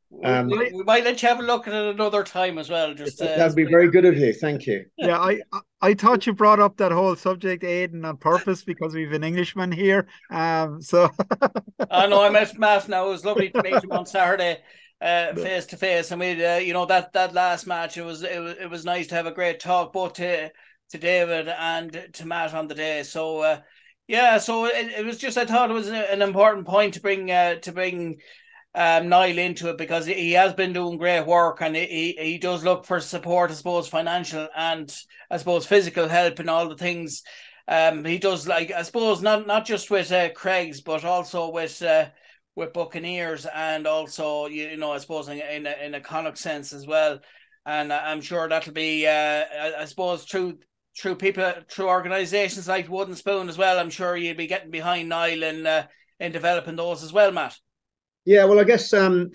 Speaker 1: We might let you have a look at it another time as well.
Speaker 2: That'd be very good of you. Thank you.
Speaker 3: Yeah, I thought you brought up that whole subject, Aidan, on purpose because we've an Englishman here. So
Speaker 1: I know I met Matt now. It was lovely to meet him on Saturday. Face to face, and we that last match, it was nice to have a great talk both to David and to Matt on the day. So so it was just, I thought it was an important point to bring Niall into it, because he has been doing great work, and he does look for support, I suppose, financial and I suppose physical help and all the things. He does, like, I suppose, not just with Craig's, but also with Buccaneers, and also, I suppose in a Connacht sense as well. And I'm sure that'll be, I suppose, through people, through organisations like Wooden Spoon as well. I'm sure you'll be getting behind Niall in developing those as well, Matt.
Speaker 2: Yeah, well, I guess for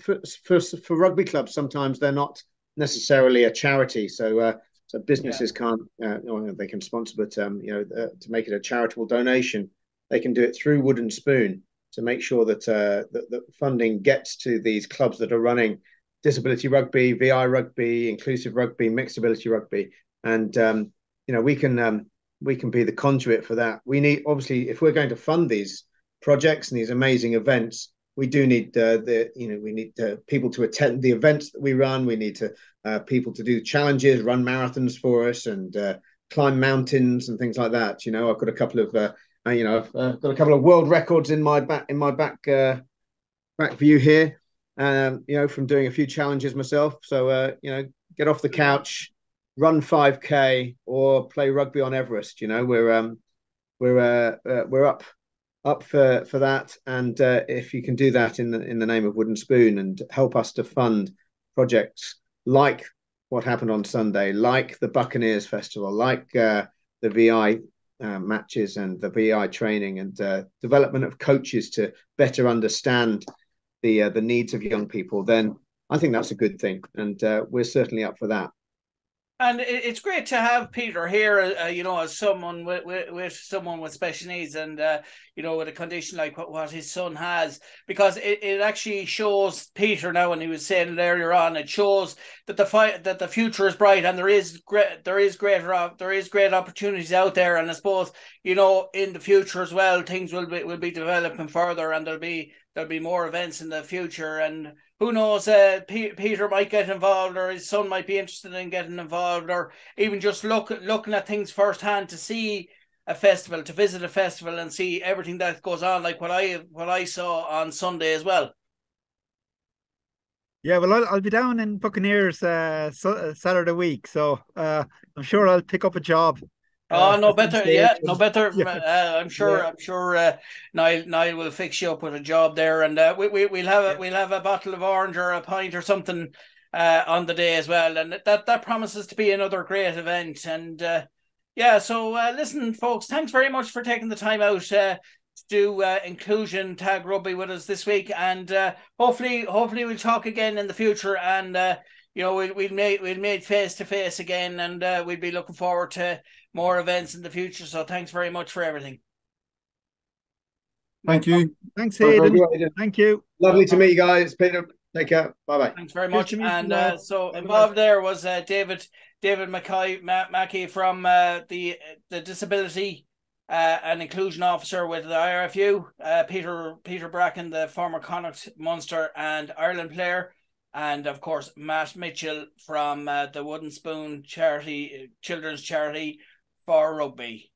Speaker 2: rugby clubs, sometimes they're not necessarily a charity, so businesses can't, they can sponsor, but to make it a charitable donation, they can do it through Wooden Spoon. to make sure that that funding gets to these clubs that are running disability rugby, VI rugby, inclusive rugby, mixed ability rugby, and we can be the conduit for that. We need, obviously, if we're going to fund these projects and these amazing events, we do need we need people to attend the events that we run. We need people to do challenges, run marathons for us, and climb mountains and things like that. I've got a couple of I've got a couple of world records in my back view here. From doing a few challenges myself. So get off the couch, run 5K, or play rugby on Everest. We're up for that, and if you can do that in the name of Wooden Spoon and help us to fund projects like what happened on Sunday, like the Buccaneers Festival, like the VI matches and the VI training, and development of coaches to better understand the needs of young people, then I think that's a good thing, and we're certainly up for that.
Speaker 1: And it's great to have Peter here, as someone with someone with special needs, and with a condition like what his son has, because it actually shows Peter now, and he was saying it earlier on, it shows that the future is bright, and there is great opportunities out there, and I suppose in the future as well, things will be developing further, and there'll be more events in the future, and who knows, Peter might get involved, or his son might be interested in getting involved, or even just looking at things firsthand to see a festival, to visit a festival and see everything that goes on, like what I saw on Sunday as well.
Speaker 3: Yeah, well, I'll be down in Buccaneers Saturday week, so I'm sure I'll pick up a job.
Speaker 1: Oh, no better. Yeah, no better.
Speaker 3: Yeah.
Speaker 1: I'm sure. Niall will fix you up with a job there, and we'll have a bottle of orange or a pint or something on the day as well, and that promises to be another great event. And so listen, folks, thanks very much for taking the time out to do Inclusion Tag Rugby with us this week, and hopefully we'll talk again in the future, and we'll meet face to face again, and we'll be looking forward to more events in the future. So thanks very much for everything.
Speaker 4: Thank you.
Speaker 3: Thanks, Aidan. Thank you.
Speaker 2: Lovely to meet you guys. Peter, take care. Bye-bye.
Speaker 1: Thanks very much. And so involved there was David McKay from the Disability and Inclusion Officer with the IRFU, Peter Bracken, the former Connacht, Munster and Ireland player, and of course Matt Mitchell from the Wooden Spoon charity, children's charity for rugby.